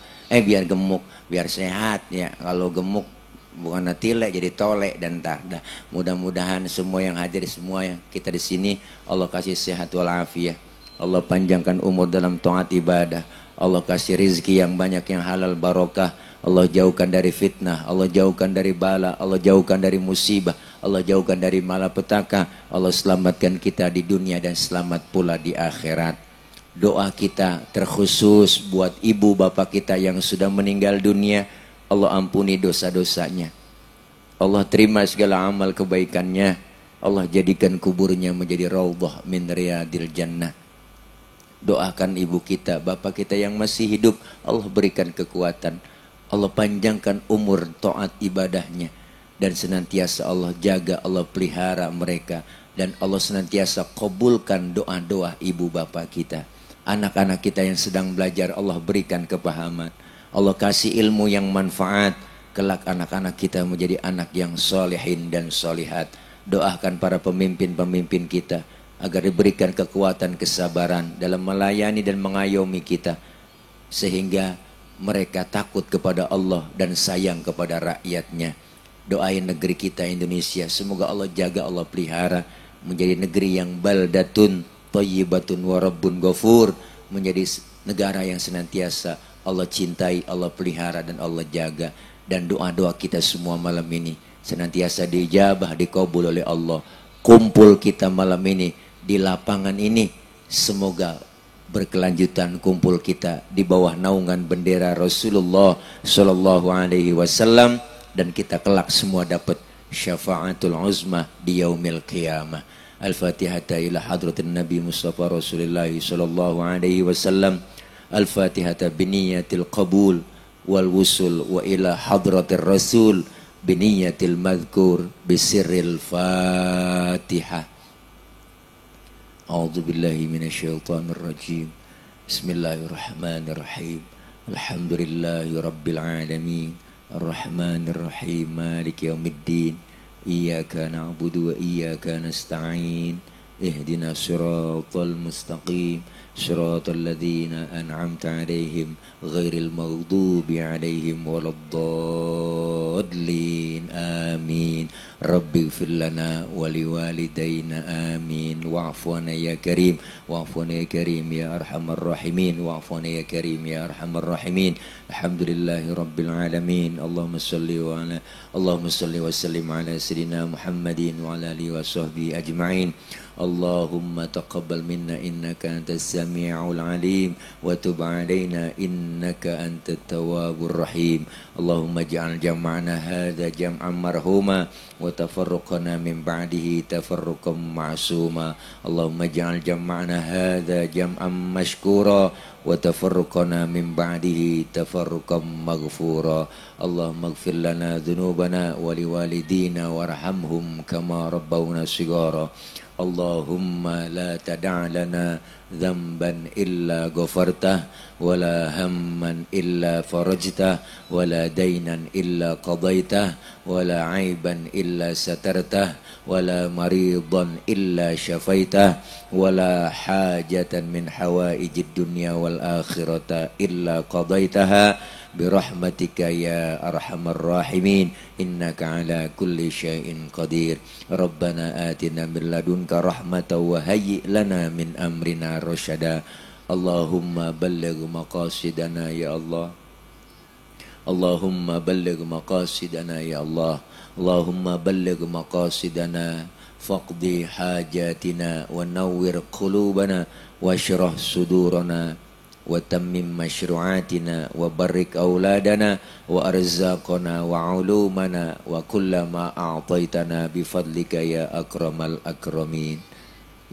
[SPEAKER 1] biar sehat ya. Kalau gemuk bukan tilek jadi tolek dan tak. Mudah-mudahan semua yang hadir, semua yang kita di sini Allah kasih sehat walafiat. Allah panjangkan umur dalam taat ibadah. Allah kasih rizki yang banyak, yang halal barokah. Allah jauhkan dari fitnah, Allah jauhkan dari bala, Allah jauhkan dari musibah, Allah jauhkan dari malapetaka. Allah selamatkan kita di dunia dan selamat pula di akhirat. Doa kita terkhusus buat ibu bapak kita yang sudah meninggal dunia. Allah ampuni dosa-dosanya. Allah terima segala amal kebaikannya. Allah jadikan kuburnya menjadi raudhah min riyadil jannah. Doakan ibu kita, bapak kita yang masih hidup, Allah berikan kekuatan, Allah panjangkan umur taat ibadahnya, dan senantiasa Allah jaga, Allah pelihara mereka, dan Allah senantiasa kabulkan doa-doa ibu bapak kita. Anak-anak kita yang sedang belajar, Allah berikan kepahaman, Allah kasih ilmu yang manfaat, kelak anak-anak kita menjadi anak yang solehin dan solihat. Doakan para pemimpin-pemimpin kita agar diberikan kekuatan, kesabaran dalam melayani dan mengayomi kita, sehingga mereka takut kepada Allah dan sayang kepada rakyatnya. Doain negeri kita Indonesia, semoga Allah jaga, Allah pelihara, menjadi negeri yang baldatun thayyibatun wa rabbun ghafur, menjadi negara yang senantiasa Allah cintai, Allah pelihara dan Allah jaga. Dan doa-doa kita semua malam ini senantiasa diijabah, dikabul oleh Allah. Kumpul kita malam ini di lapangan ini, semoga berkelanjutan kumpul kita di bawah naungan bendera Rasulullah Sallallahu Alaihi Wasallam, dan kita kelak semua dapat syafaatul uzma di yaumil qiyamah. Al-Fatihata ila hadratin Nabi Mustafa Rasulullah Sallallahu Alaihi Wasallam. Al-Fatihata biniyatil qabul wal wusul wa ila hadratir Rasul biniyatil madhkur bisirril Fatihah. A'udzu billahi minasyaitonir rajim. Bismillahirrahmanirrahim. Alhamdulillahi rabbil alamin. Arrahmanir rahim. Maliki yaumiddin. Iyyaka na'budu wa iyyaka nasta'in. Ihdinas siratal mustaqim. Siratal ladzina an'amta 'alaihim ghairil maghdubi 'alaihim waladdallin. Amin. Rabbi ighfir lana wa liwalidayna amin. Wa'fu 'anna ya karim, wa'fu 'anna ya karim ya arhamar rahimin, wa'fu 'anna ya karim ya arhamar rahimin. Alhamdulillahi rabbil alamin. Allahumma salli wa sallim ala sayyidina Muhammadin wa ala alihi wa sahbihi ajma'in. Allahumma taqabbal minna innaka antas sami'ul alim wa tub alaina innaka antat tawwabur rahim. Allahumma ij'al jam'ana hadza jam'an marhuma wa tafarruqana min ba'dihi tafarruqan ma'suma. Allahumma ij'al jam'ana hadza jam'an mashkura wa tafarruqana min ba'dihi tafarruqan maghfura. Allahumma ighfir lana dhunubana wa liwalidina warhamhum kama rabbawna shighara. Allahumma la tada' lana dhanban illa ghafartah wa la hamman illa farajtah wa la daynan illa qadaitah wa la aiban illa satartah wa la maridan illa syafaitah wa la hajatan min hawaijid dunya wal akhirata illa qadaitaha birahmatika ya arhamar rahimin innaka ala kulli syai'in qadir. Rabbana atina min ladunka rahmatan wa hayyi lana min amrina rasyada. Allahumma balligh maqasidana ya Allah. Allahumma balligh maqasidana ya Allah. Allahumma balligh maqasidana faqdi hajatina wa nawwir qulubana wa syrah sudurana wa tammim masyru'atina wa barik auladana wa arzaqana wa ulumana wa kullama a'taitana bifadlika ya akramal akramin.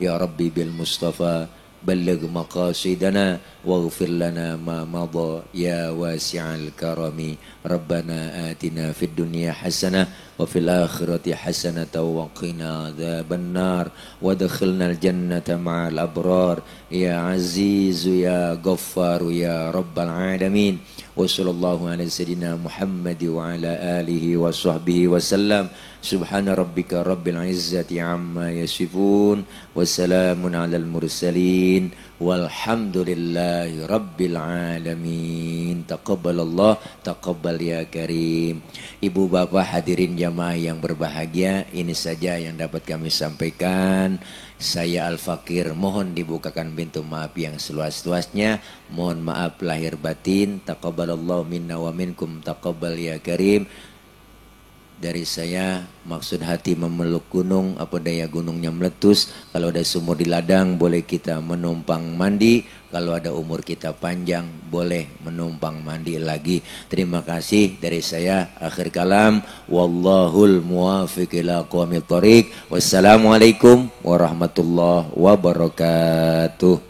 [SPEAKER 1] Ya Rabbi bil Mustafa balligh maqasidana waghfir lana ma madha ya wasi'al karami. Rabbana atina fid dunya hasanah wa fil akhirati hasanatan wa qina adzaban nar wa adkhilnal jannata ma'al abrar ya azizu ya ghaffaru ya rabbal alamin. Wa sallallahu ala sayyidina Muhammad wa ala alihi wa sahbihi wa sallam. Subhana rabbika rabbil izzati amma yasifun wa salamun alal mursalin walhamdulillahi rabbil alamin. Taqabbalallah, taqabbal ya karim. Ibu bapak hadirin jamaah yang berbahagia, ini saja yang dapat kami sampaikan. Saya Al-Fakir mohon dibukakan pintu maaf yang seluas-luasnya. Mohon maaf lahir batin. Taqabbalallahu minna wa minkum, taqabbal ya karim. Dari saya, maksud hati memeluk gunung, apa daya gunungnya meletus. Kalau ada sumur di ladang, boleh kita menumpang mandi. Kalau ada umur kita panjang, boleh menumpang mandi lagi. Terima kasih dari saya. Akhir kalam, wallahul muwafiq ila aqwamit thoriq. Wassalamualaikum warahmatullahi wabarakatuh.